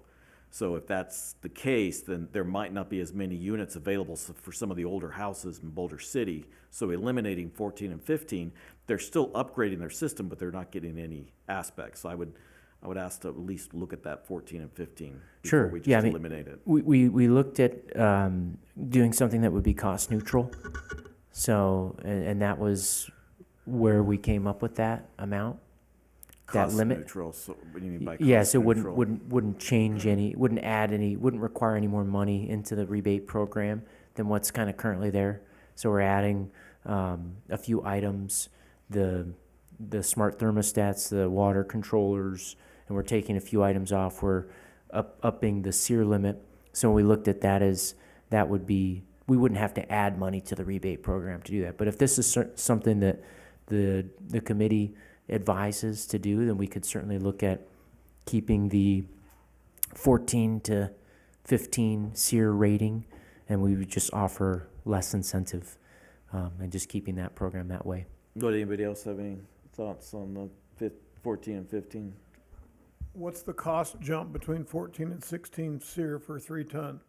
So if that's the case, then there might not be as many units available for some of the older houses in Boulder City. So eliminating 14 and 15, they're still upgrading their system, but they're not getting any aspects. So I would ask to at least look at that 14 and 15 before Sure. we just Yeah, I mean, eliminate it. We looked at doing something that would be cost neutral. So, and that was where we came up with that amount. That Cost limit. neutral, so what do you mean by cost Yes, it neutral? wouldn't change any, wouldn't require any more money into the rebate program than what's kind of currently there. So we're adding a few items, the smart thermostats, the water controllers, and we're taking a few items off. We're upping the SEER limit. So we looked at that as that would be, we wouldn't have to add money to the rebate program to do that. But if this is something that the committee advises to do, then we could certainly look at keeping the 14 to 15 SEER rating, and we would just offer less incentive and just keeping that program that way. Would anybody else have any thoughts on the 14 and 15? What's the cost jump between 14 and 16 SEER for a 3-ton?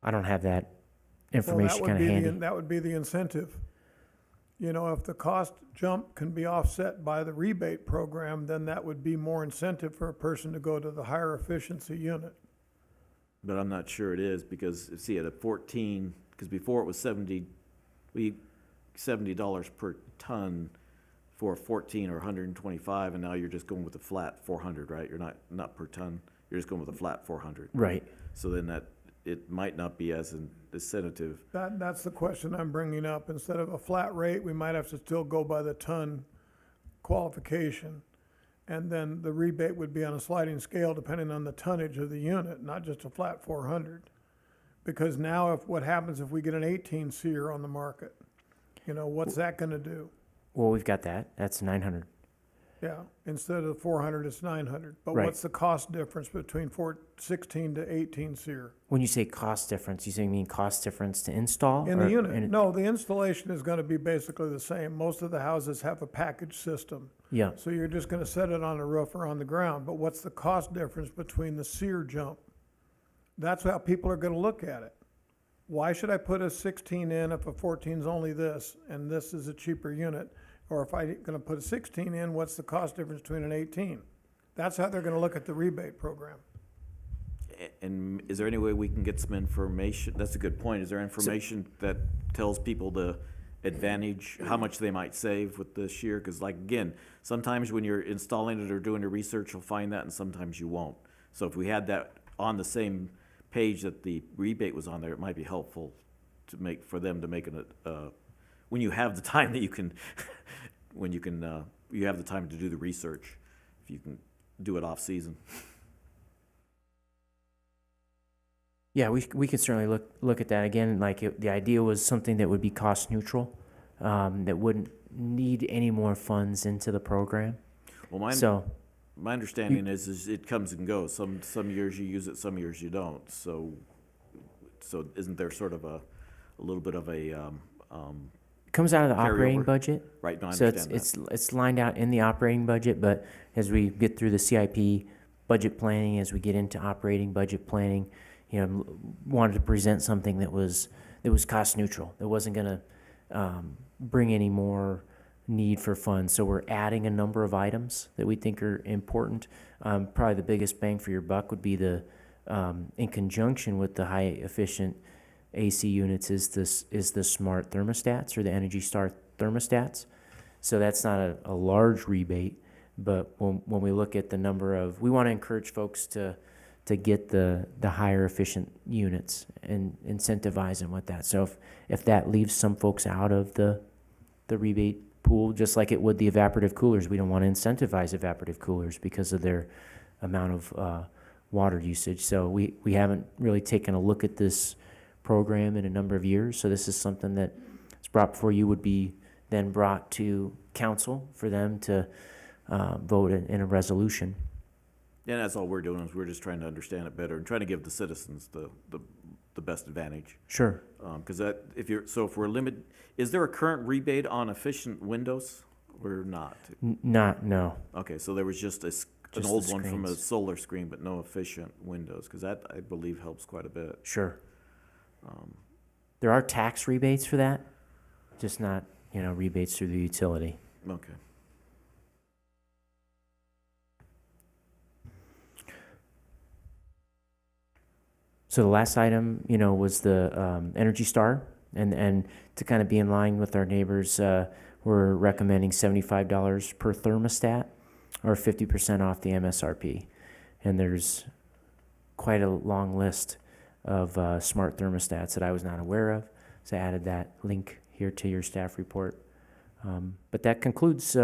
I don't have that Well, information kind of handy. that would be the incentive. You know, if the cost jump can be offset by the rebate program, then that would be more incentive for a person to go to the higher efficiency unit. But I'm not sure it is because, see, at a 14, because before it was $70 per ton for 14 or 125, and now you're just going with a flat 400, right? You're not per ton. You're just going with a flat 400. Right. So then it might not be as incentive. That's the question I'm bringing up. Instead of a flat rate, we might have to still go by the ton qualification. And then the rebate would be on a sliding scale depending on the tonnage of the unit, not just a flat 400. Because now what happens if we get an 18 SEER on the market? You know, what's that gonna do? Well, we've got that. That's 900. Yeah, instead of 400, it's 900. But Right. what's the cost difference between 16 to 18 SEER? When you say cost difference, you mean cost difference to install? In or the unit, no, the installation is gonna be basically the same. Most of the houses have a package system. Yeah. So you're just gonna set it on the roof or on the ground, but what's the cost difference between the SEER jump? That's how people are gonna look at it. Why should I put a 16 in if a 14's only this, and this is a cheaper unit? Or if I'm gonna put a 16 in, what's the cost difference between an 18? That's how they're gonna look at the rebate program. And is there any way we can get some information? That's a good point. Is there information that tells people the advantage, how much they might save with this year? Because like, again, sometimes when you're installing it or doing the research, you'll find that, and sometimes you won't. So if we had that on the same page that the rebate was on there, it might be helpful to make, for them to make it, when you have the time that you can, when you can, you have the time to do the research, if you can do it off-season. Yeah, we could certainly look at that again. Like the idea was something that would be cost neutral, that wouldn't need any more funds into the program. Well, So, my understanding is it comes and goes. Some years you use it, some years you don't. So isn't there sort of a little bit of a, it comes out of the operating Carryover. budget. right, no, I So understand that. it's lined out in the operating budget, but as we get through the CIP budget planning, as we get into operating budget planning, wanted to present something that was cost neutral. That wasn't gonna bring any more need for funds. So we're adding a number of items that we think are important. Probably the biggest bang for your buck would be in conjunction with the high efficient AC units is the smart thermostats or the Energy Star thermostats. So that's not a large rebate, but when we look at the number of, we want to encourage folks to get the higher efficient units and incentivize them with that. So if that leaves some folks out of the rebate pool, just like it would the evaporative coolers, we don't want to incentivize evaporative coolers because of their amount of water usage. So we haven't really taken a look at this program in a number of years. So this is something that is brought before you, would be then brought to council for them to vote in a resolution. Yeah, that's all we're doing, is we're just trying to understand it better and trying to give the citizens the best advantage. Sure. Because that, if we're limited, is there a current rebate on efficient windows or not? No. Okay, so there was just an Just old the one from a screens. solar screen, but no efficient windows, because that, I believe, helps quite a bit. Sure. There are tax rebates for that, just not, rebates through the utility. Okay. So the last item, was the Energy Star, and to kind of be in line with our neighbors, we're recommending $75 per thermostat, or 50% off the MSRP. And there's quite a long list of smart thermostats that I was not aware of, so I added that link here to your staff report. But that concludes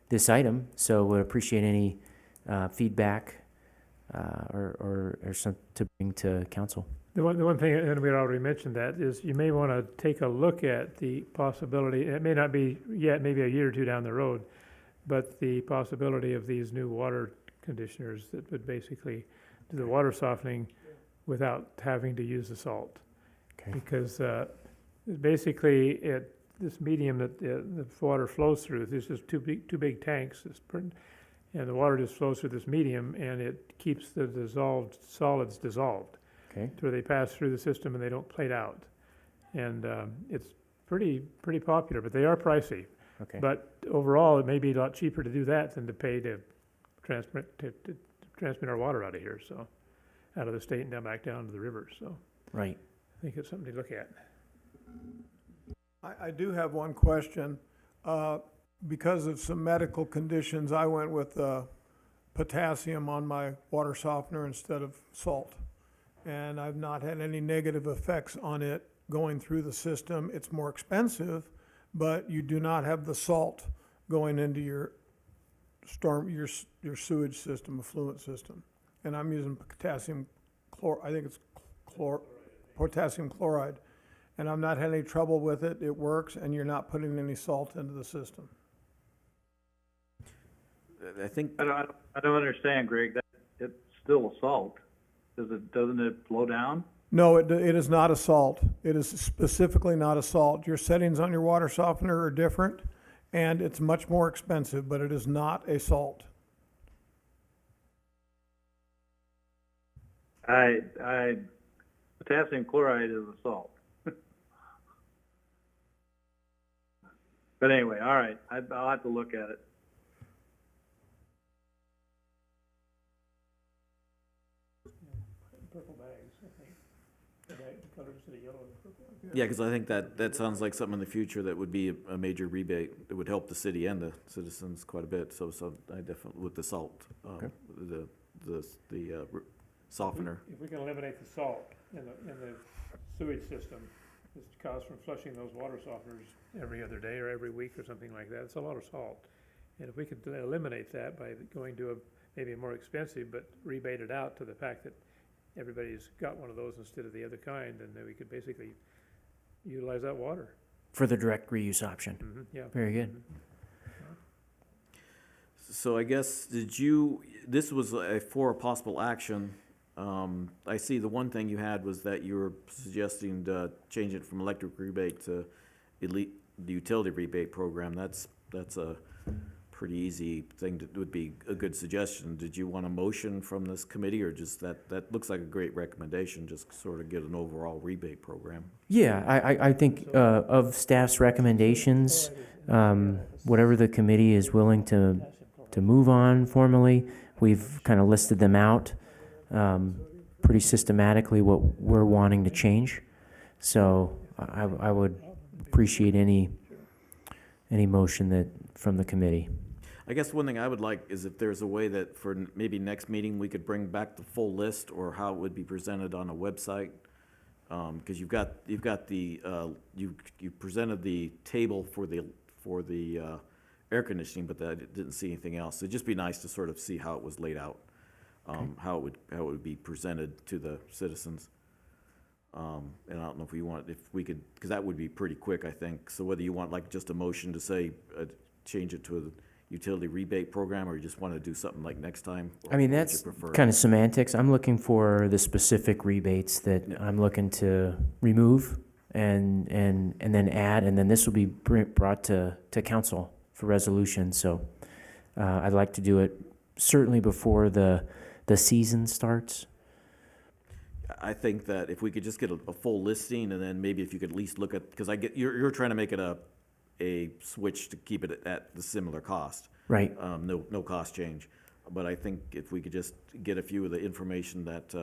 this item, so would appreciate any feedback or some to bring to council. The one thing, and we already mentioned that, is you may want to take a look at the possibility, it may not be yet, maybe a year or two down the road, but the possibility of these new water conditioners that would basically do the water softening without having to use the salt. Okay. Because basically, this medium that the water flows through, there's just two big tanks, and the water just flows through this medium, and it keeps the dissolved solids dissolved, Okay. to where they pass through the system and they don't plate out. And it's pretty popular, but they are pricey. Okay. But overall, it may be a lot cheaper to do that than to pay to transmit our water out of here, so, out of the state and back down to the river. So Right. I think it's something to look at. I do have one question. Because of some medical conditions, I went with potassium on my water softener instead of salt. And I've not had any negative effects on it going through the system. It's more expensive, but you do not have the salt going into your sewage system, effluent system. And I'm using potassium chloride. And I've not had any trouble with it. It works, and you're not putting any salt into the system. I think, I don't understand, Greg, that it's still a salt. Doesn't it flow down? No, it is not a salt. It is specifically not a salt. Your settings on your water softener are different, and it's much more expensive, but it is not a salt. Potassium chloride is a salt. But anyway, all right, I'll have to look at it. Purple bags, I think. The colors of the yellow and purple. Yeah, because I think that sounds like something in the future that would be a major rebate. It would help the city and the citizens quite a bit. So I definitely, with the salt, the softener. If we can eliminate the salt in the sewage system, it's caused from flushing those water softeners every other day or every week or something like that. It's a lot of salt. And if we could eliminate that by going to maybe a more expensive, but rebate it out to the fact that everybody's got one of those instead of the other kind, then we could basically utilize that water. For the direct reuse option. Yeah. Very good. So I guess, this was for a possible action. I see the one thing you had was that you were suggesting to change it from electric rebate to the utility rebate program. That's a pretty easy thing would be a good suggestion. Did you want a motion from this committee, or just that looks like a great recommendation, just sort of get an overall rebate program? Yeah, I think of staff's recommendations, whatever the committee is willing to move on formally, we've kind of listed them out pretty systematically, what we're wanting to change. So I would appreciate any motion from the committee. I guess one thing I would like is if there's a way that for maybe next meeting, we could bring back the full list or how it would be presented on a website. Because you've got the, you presented the table for the air conditioning, but I didn't see anything else. It'd just be nice to sort of see how it was laid out, how it would be presented to the citizens. And I don't know if we could, because that would be pretty quick, I think. So whether you want like just a motion to say, change it to a utility rebate program, or you just want to do something like next time? I mean, What would that's you prefer? kind of semantics. I'm looking for the specific rebates that I'm looking to remove and then add, and then this will be brought to council for resolution. So I'd like to do it certainly before the season starts. I think that if we could just get a full listing, and then maybe if you could at least look at, because you're trying to make it a switch to keep it at the similar cost. Right. No cost change. But I think if we could just get a few of the information that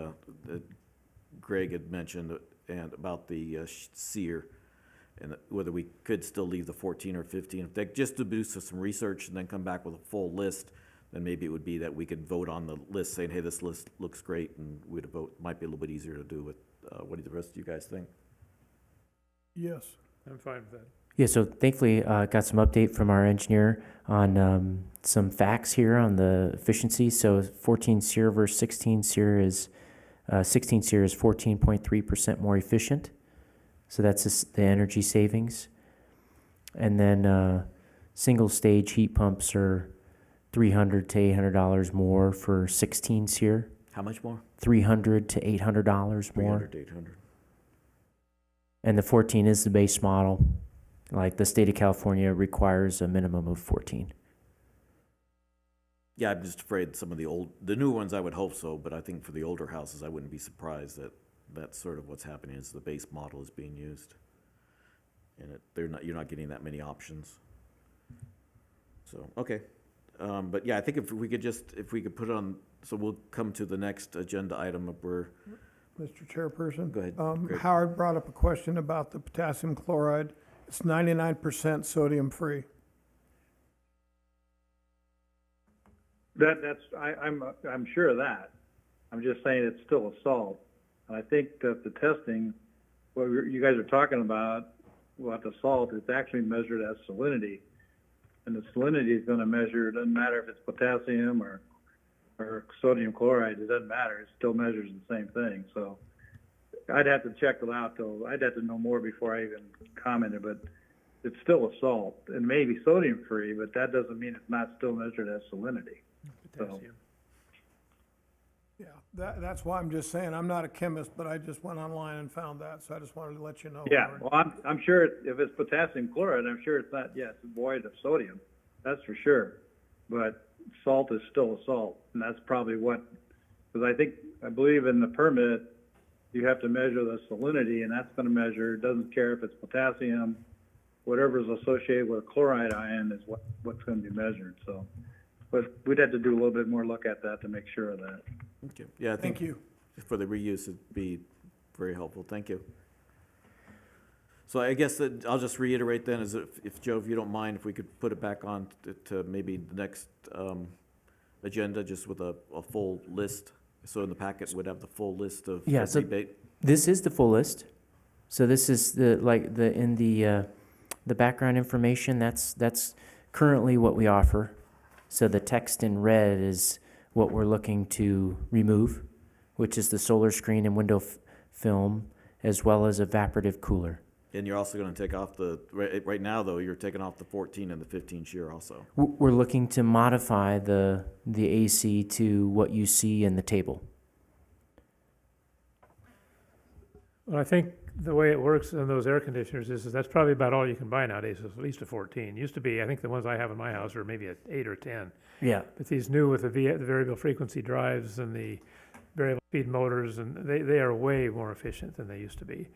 Greg had mentioned and about the SEER, and whether we could still leave the 14 or 15, if they just to do some research and then come back with a full list, then maybe it would be that we could vote on the list saying, hey, this list looks great, and we'd vote. Might be a little bit easier to do with, what do the rest of you guys think? Yes. I'm fine with that. Yeah, so thankfully, got some update from our engineer on some facts here on the efficiency. So 14 SEER versus 16 SEER is 16 SEER is 14.3% more efficient. So that's the energy savings. And then single stage heat pumps are $300 to $800 more for 16 SEER. How much more? $300 to $800 more. 300 to 800. And the 14 is the base model. Like the state of California requires a minimum of 14. Yeah, I'm just afraid some of the new ones I would hope so, but I think for the older houses, I wouldn't be surprised that that's sort of what's happening is the base model is being used. And you're not getting that many options. So, okay. But yeah, I think if we could put it on, so we'll come to the next agenda item where, Mr. Chairperson? Go ahead, Greg. Howard brought up a question about the potassium chloride. It's 99% sodium-free. I'm sure of that. I'm just saying it's still a salt. And I think that the testing, what you guys are talking about the salt, it's actually measured as salinity. And the salinity is going to measure, it doesn't matter if it's potassium or sodium chloride, it doesn't matter. It still measures the same thing. So I'd have to check it out, though. I'd have to know more before I even commented, but it's still a salt. And maybe sodium-free, but that doesn't mean it's not still measured as salinity. Potassium. Yeah, that's why I'm just saying, I'm not a chemist, but I just went online and found that, so I just wanted to let you know. Yeah, Howard. well, I'm sure if it's potassium chloride, I'm sure it's not, it's void of sodium. That's for sure. But salt is still a salt, and that's probably what Because I believe in the permit, you have to measure the salinity, and that's gonna measure, doesn't care if it's potassium, whatever's associated with a chloride ion is what's gonna be measured, so. But we'd have to do a little bit more look at that to make sure of that. Okay, yeah, I Thank think you. for the reuse, it'd be very helpful, thank you. So I guess that, I'll just reiterate then, is if Joe, if you don't mind, if we could put it back on to maybe the next, agenda, just with a full list, so in the packet would have the full list of Yeah, of so- rebate. This is the full list. So this is in the background information, that's currently what we offer. So the text in red is what we're looking to remove, which is the solar screen and window film, as well as evaporative cooler. And you're also gonna take off right now, though, you're taking off the 14 and the 15 shear also. We're looking to modify the AC to what you see in the table. Well, I think the way it works on those air conditioners is that's probably about all you can buy nowadays, is at least a 14. Used to be, I think the ones I have in my house are maybe an 8 or 10. Yeah. But these new with the variable frequency drives and the variable speed motors, and they are way more efficient than they used to be.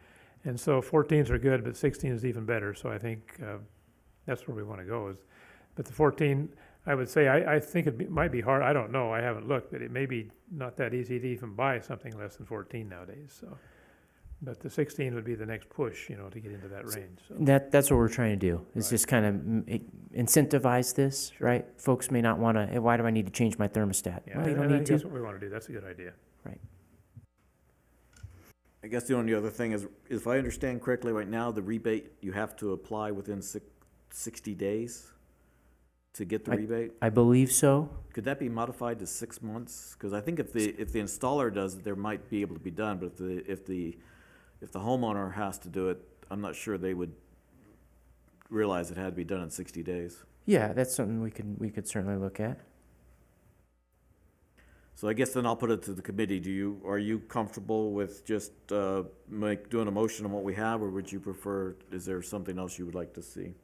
And so 14s are good, but 16 is even better. So I think that's where we want to go. But the 14, I would say, I think might be hard. I don't know. I haven't looked, but it may be not that easy to even buy something less than 14 nowadays. So, but the 16 would be the next push, to get into that range. So. That's what we're trying to do, is Right. just kind of incentivize this, right? Folks may not want to, hey, why do I need to change my thermostat? Yeah, Well, you and don't I need think to. that's what we want to do. That's a good idea. I guess the only other thing is, if I understand correctly, right now, the rebate, you have to apply within 60 days to get the rebate? I believe so. Could that be modified to 6 months? Because I think if the installer does it, there might be able to be done, but if the homeowner has to do it, I'm not sure they would realize it had to be done in 60 days. Yeah, that's something we could certainly look at. So I guess then I'll put it to the committee. Are you comfortable with just, doing a motion on what we have, or would you prefer, is there something else you would like to see?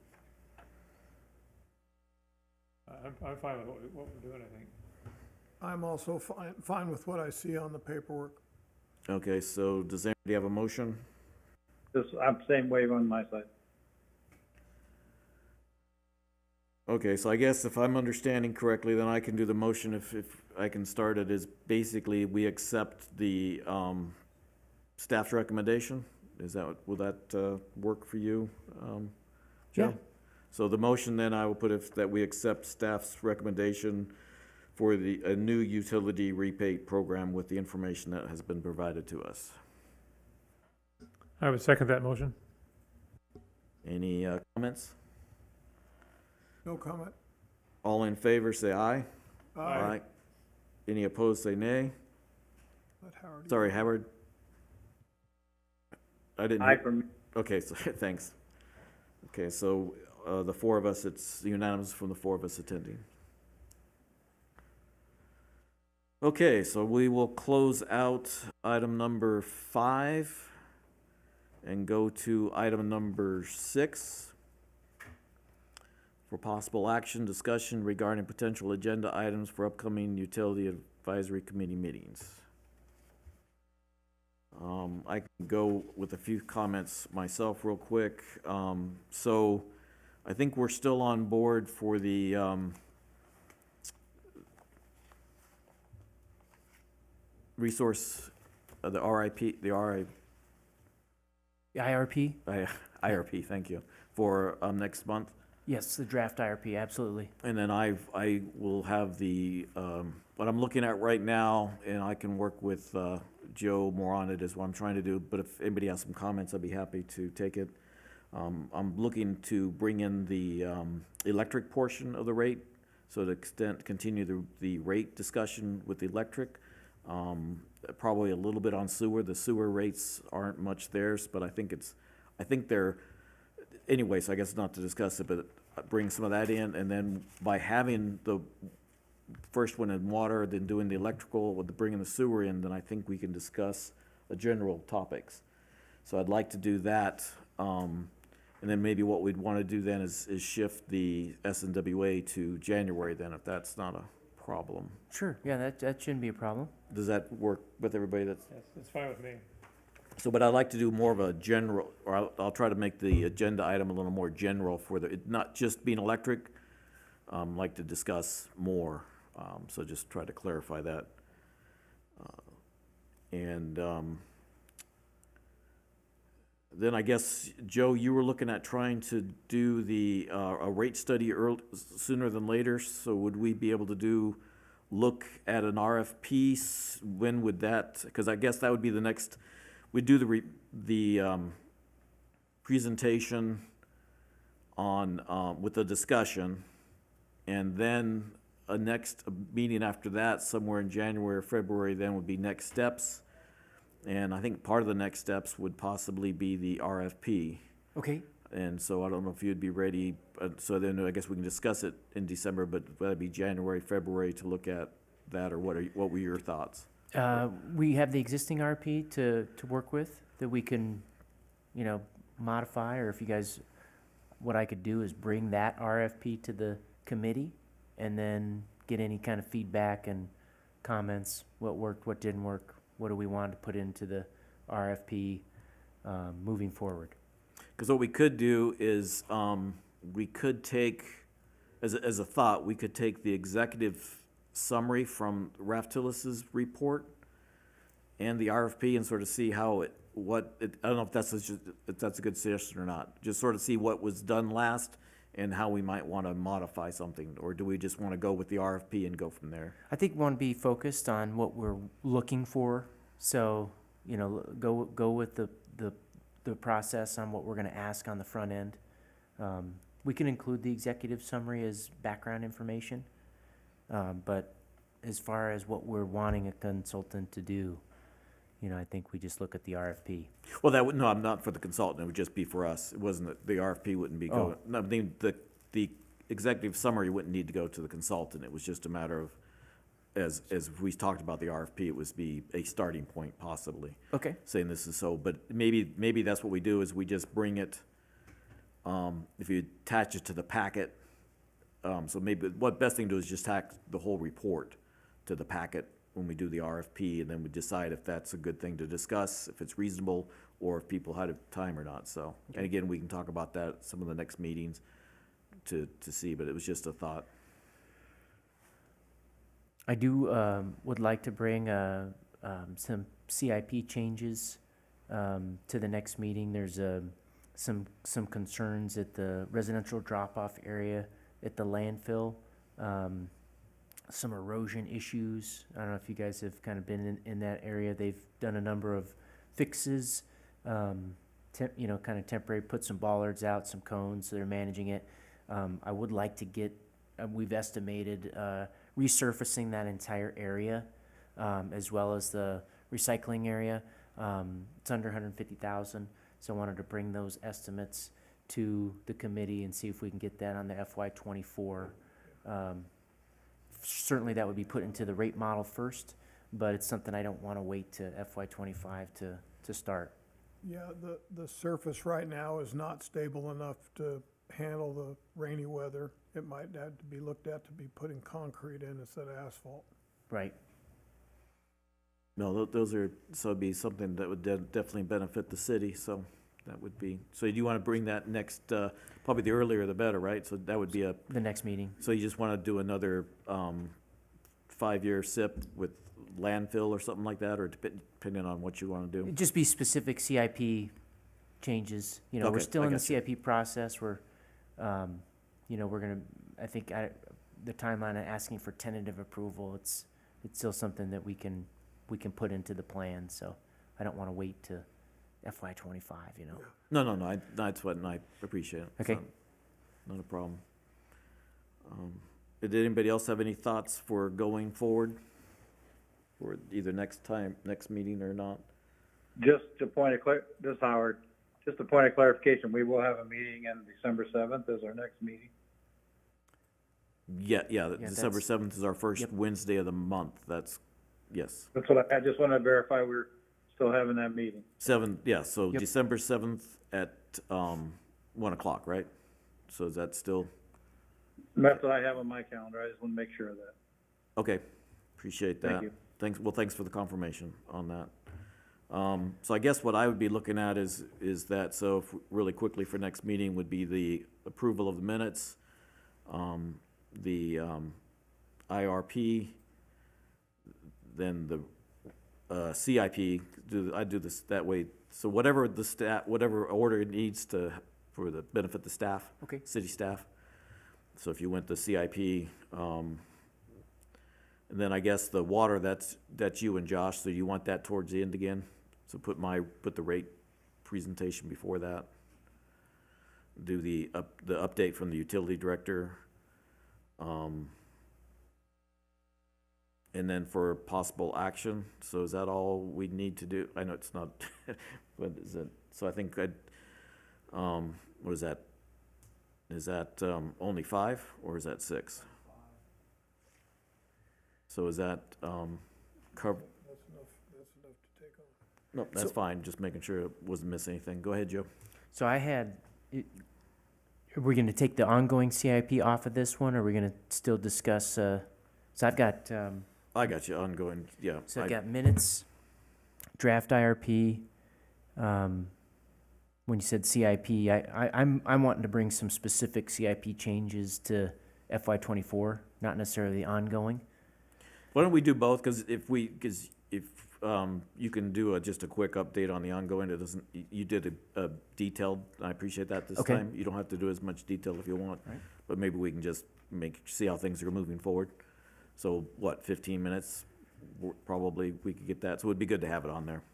I'm fine with what we're doing, I think. I'm also fine with what I see on the paperwork. Okay, so does anybody have a motion? I'm same way on my side. Okay, so I guess if I'm understanding correctly, then I can do the motion if I can start it, is basically we accept the, staff's recommendation? Will that, work for you, Joe? Yeah. So the motion then I will put that we accept staff's recommendation for a new utility rebate program with the information that has been provided to us. I would second that motion. Any, comments? No comment. All in favor, say aye. Aye. Any opposed, say nay. Let Howard- Sorry, Howard. I didn't. Aye for me. Okay, so, thanks. Okay, so, the four of us, it's unanimous from the four of us attending. Okay, so we will close out item number 5 and go to item number 6 for possible action, discussion regarding potential agenda items for upcoming utility advisory committee meetings. I can go with a few comments myself real quick. So I think we're still on board for the, resource, the RIP, the The IRP? IRP, thank you, for, next month. Yes, the draft IRP, absolutely. And then I will have the, what I'm looking at right now, and I can work with, Joe more on it, is what I'm trying to do, but if anybody has some comments, I'd be happy to take it. I'm looking to bring in the, electric portion of the rate, so to continue the rate discussion with the electric. Probably a little bit on sewer. The sewer rates aren't much theirs, but I think they're, anyway, so I guess not to discuss it, but bring some of that in, and then by having the first one in water, then doing the electrical, with bringing the sewer in, then I think we can discuss the general topics. So I'd like to do that, and then maybe what we'd want to do then is shift the SNWA to January then, if that's not a problem. Sure, yeah, that shouldn't be a problem. Does that work with everybody? That's fine with me. So, but I'd like to do more of a general, or I'll try to make the agenda item a little more general for it not just being electric. Like to discuss more, so just try to clarify that. Then I guess, Joe, you were looking at trying to do a rate study sooner than later, so would we be able to look at an RFP? When would that, because I guess that would be the next, we'd do the presentation on, with the discussion, and then a meeting after that, somewhere in January or February, then would be next steps. And I think part of the next steps would possibly be the RFP. Okay, And so I don't know if you'd be ready, so then I guess we can discuss it in December, but that'd be January, February to look at that, or what were your thoughts? we have the existing RP to work with that we can, modify, or if you guys, what I could do is bring that RFP to the committee and then get any kind of feedback and comments, what worked, what didn't work, what do we want to put into the RFP, moving forward. Because what we could do is, we could take, as a thought, we could take the executive summary from Raf Tillis's report and the RFP and sort of see how I don't know if that's a good suggestion or not. Just sort of see what was done last and how we might want to modify something, or do we just want to go with the RFP and go from there? I think we want to be focused on what we're looking for, so, go with the process on what we're gonna ask on the front end. We can include the executive summary as background information, but as far as what we're wanting a consultant to do, I think we just look at the RFP. Well, no, I'm not for the consultant, it would just be for us. It wasn't, the RFP wouldn't be going, no, the executive summary wouldn't need to go to the consultant. It was just a matter of, as we talked about the RFP, it was be a starting point possibly, Okay. saying this is so, but maybe that's what we do, is we just bring it, if you attach it to the packet, so maybe, what best thing to do is just tack the whole report to the packet when we do the RFP, and then we decide if that's a good thing to discuss, if it's reasonable, or if people had time or not, so. And again, we can talk about that at some of the next meetings to see, but it was just a thought. I do, would like to bring, some CIP changes, to the next meeting. There's, some concerns at the residential drop-off area at the landfill. Some erosion issues. I don't know if you guys have kind of been in that area. They've done a number of fixes, kind of temporary, put some bollards out, some cones, so they're managing it. I would like to get, we've estimated, resurfacing that entire area, as well as the recycling area. It's under 150,000, so I wanted to bring those estimates to the committee and see if we can get that on the FY24. Certainly that would be put into the rate model first, but it's something I don't want to wait to FY25 to start. Yeah, the surface right now is not stable enough to handle the rainy weather. It might have to be looked at to be putting concrete in instead of asphalt. Right. No, so it'd be something that would definitely benefit the city, so that would be, so you want to bring that next, probably the earlier the better, right? So that would be The next meeting. so you just want to do another 5-year SIP with landfill or something like that, or depending on what you want to do? It'd just be specific CIP changes. We're Okay, still I in the got you. CIP process. We're gonna, I think the timeline of asking for tentative approval, it's still something that we can put into the plan, so I don't want to wait to FY25, No, that's what, and I appreciate it. It's Okay. Not a problem. Did anybody else have any thoughts for going forward? For either next meeting or not? Just a point of this is Howard, just a point of clarification, we will have a meeting on December 7th as our next meeting. Yeah, that's- December 7th is our first Yep. Wednesday of the month, yes. That's what I just want to verify we're still having that meeting. So Yep. December 7th at 1 o'clock, right? So is that still, That's what I have on my calendar, I just want to make sure of that. Okay, appreciate that. Thank you. Thanks for the confirmation on that. So I guess what I would be looking at is that, so if, really quickly for next meeting would be the approval of the minutes, the IRP, then the CIP, I do this that way. So whatever whatever order it needs to, for the benefit of the staff. Okay. City staff. So if you went to CIP, and then I guess the water, that's you and Josh, so you want that towards the end again? So put the rate presentation before that. Do the update from the utility director. And then for possible action, so is that all we need to do? I know it's not, but is it, so I think what is that? Is that, only 5, or is that 6? So is that, cover? That's enough to take on. No, that's So- fine, just making sure it wasn't missing anything. Go ahead, Joe. So are we gonna take the ongoing CIP off of this one, or are we gonna still discuss, so I've got, I got you, ongoing, yeah. so I've got minutes, draft IRP, when you said CIP, I'm wanting to bring some specific CIP changes to FY '24, not necessarily ongoing. Why don't we do both, because if you can do just a quick update on the ongoing, it doesn't, you did a detailed, I appreciate that this Okay. time. You don't have to do as much detail if you want, Right. but maybe we can just see how things are moving forward. So what, 15 minutes, probably, we could get that, so it'd be good to have it on there.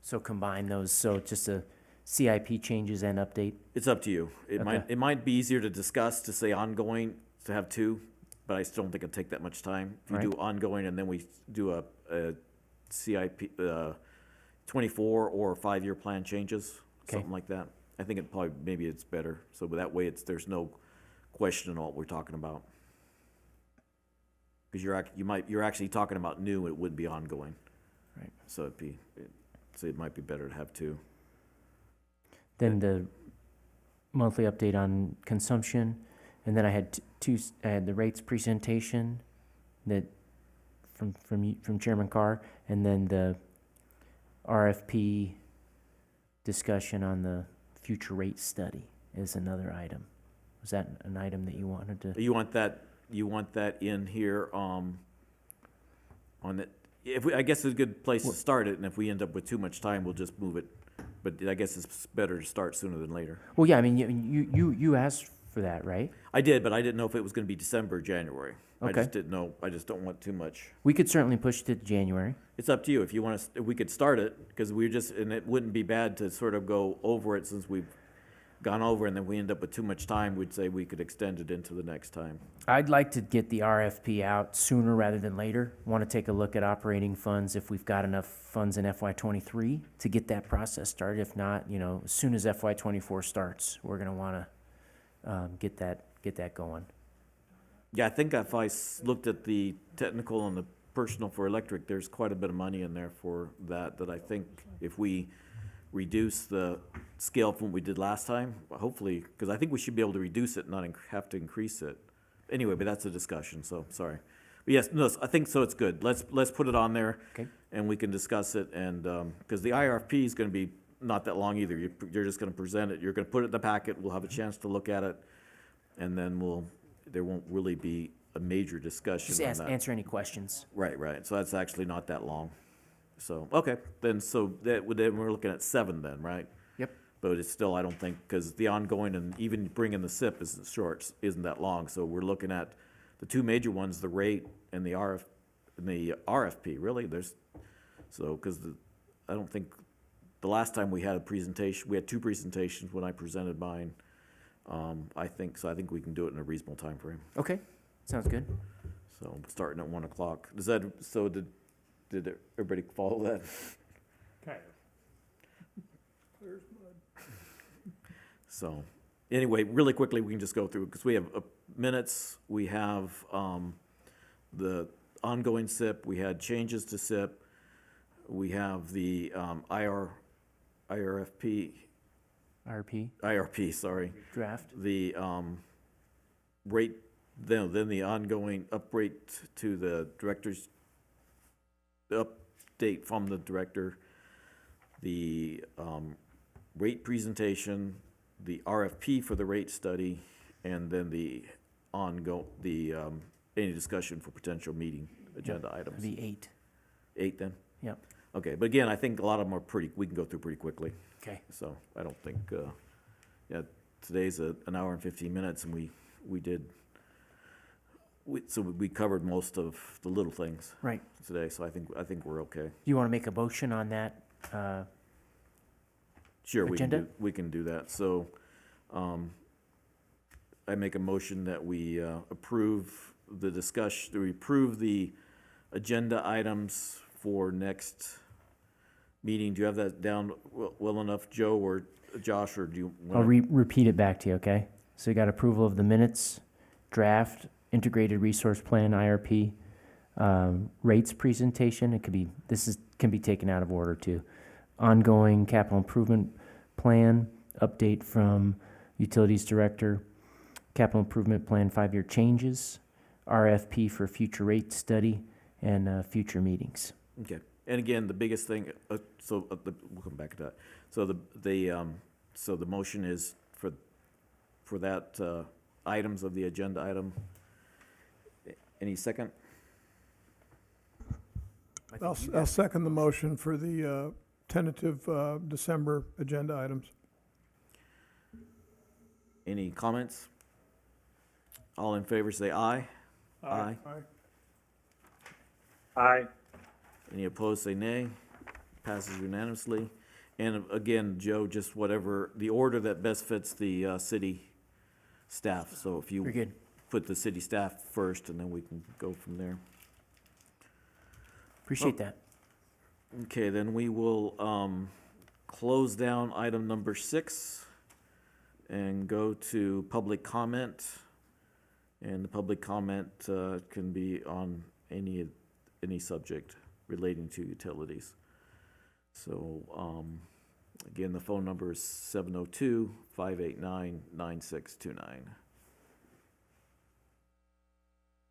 So combine those, so just a CIP changes and update. It's up to you. Okay. It might be easier to discuss, to say ongoing, to have 2, but I still don't think it'd take that much time. If you do ongoing and then we do a CIP, 24 or 5-year plan changes, Okay. something like that. I think maybe it's better, so that way there's no question on what we're talking about. Because you're actually talking about new, it would be ongoing. Right. So it might be better to have 2. Then the monthly update on consumption, and then I had I had the rates presentation that from Chairman Carr, and then the RFP discussion on the future rate study is another item. Was that an item that you wanted to? You want that in here, on it, I guess it's a good place to start it, and if we end up with too much time, we'll just move it. But I guess it's better to start sooner than later. Well, yeah, I mean, you asked for that, right? I did, but I didn't know if it was gonna be December or January. I Okay. just didn't know, I just don't want too much. We could certainly push it to January. It's up to you, if you want if we could start it, because and it wouldn't be bad to sort of go over it since we've gone over, and then we end up with too much time, we'd say we could extend it into the next time. I'd like to get the RFP out sooner rather than later. Want to take a look at operating funds, if we've got enough funds in FY '23 to get that process started. If not, as soon as FY '24 starts, we're going to want to get that going. Yeah, I think if I looked at the technical and the personal for electric, there's quite a bit of money in there for that I think if we reduce the scale from what we did last time, hopefully, because I think we should be able to reduce it, not have to increase it. Anyway, but that's a discussion, so, sorry. But yes, no, I think so, it's good. Let's put it on there. Okay. And we can discuss it, and, because the IRP is gonna be not that long either. You're just gonna present it, you're gonna put it in the packet, we'll have a chance to look at it, and then there won't really be a major discussion Just on that. answer any questions. Right, so that's actually not that long. So, okay, then we're looking at 7 then, right? Yep. But it's still, I don't think, because the ongoing and even bringing the SIP isn't that long, so we're looking at the 2 major ones, the rate and the RFP, really, because I don't think, the last time we had a presentation, we had 2 presentations when I presented mine. I think we can do it in a reasonable time frame. Okay, sounds good. So, starting at 1 o'clock. Did everybody follow that? Kind Clear as mud. So, anyway, really quickly, we can just go through, because we have minutes, we have the ongoing SIP, we had changes to SIP, we have the IRP, RP sorry, draft. the rate then the ongoing upgrade to the director's, the update from the director, the rate presentation, the RFP for the rate study, and then the any discussion for potential meeting agenda It'll items. be 8. 8 then? Yep. Okay, but again, I think a lot of them are we can go through pretty quickly, Okay. so I don't think, yeah, today's an hour and 15 minutes, and so we covered most of the little things Right. today, so I think we're okay. Do you want to make a motion on that? Sure, Agenda? we can do that. So, I make a motion that we approve the agenda items for next meeting. Do you have that down well enough, Joe or Josh, or do you I'll want? repeat it back to you, okay? So you got approval of the minutes, draft, integrated resource plan, IRP, rates presentation, can be taken out of order too. Ongoing capital improvement plan, update from utilities director, capital improvement plan 5-year changes, RFP for future rate study, and future meetings. Okay, and again, the biggest thing, we'll come back to that. So the motion is for that, items of the agenda item. Any second? I'll second the motion for the tentative December agenda items. Any comments? All in favor, say aye. Aye. Aye. Any opposed, say nay. Passes unanimously. And again, Joe, just whatever, the order that best fits the city staff. So if Very you good. put the city staff first, and then we can go from there. Appreciate that. Okay, then we will close down item number 6 and go to public comment. And the public comment can be on any subject relating to utilities. So, again, the phone number is 702-589-9629.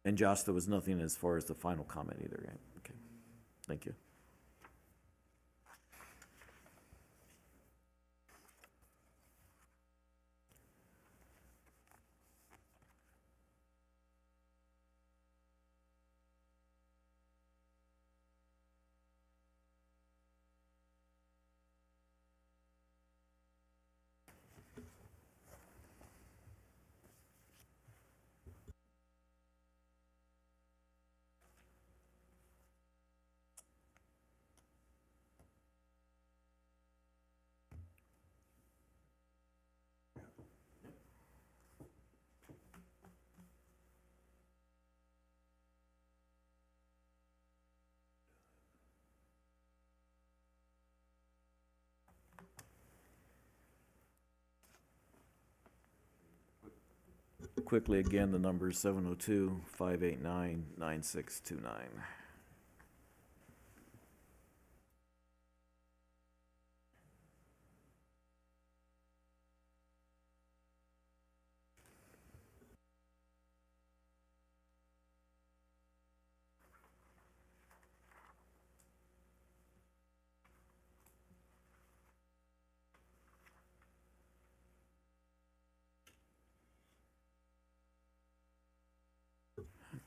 And Josh, there was nothing as far as the final comment either, right? Okay, thank you. Quickly, again, the number is 702-589-9629.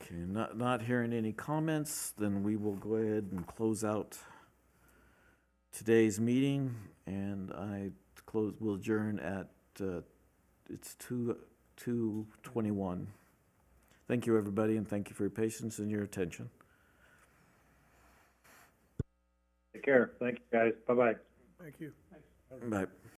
Okay, not hearing any comments, then we will go ahead and close out today's meeting, and we'll adjourn at, it's 2:21. Thank you, everybody, and thank you for your patience and your attention. Take care. Thank you, guys. Bye-bye. Thank you. Bye.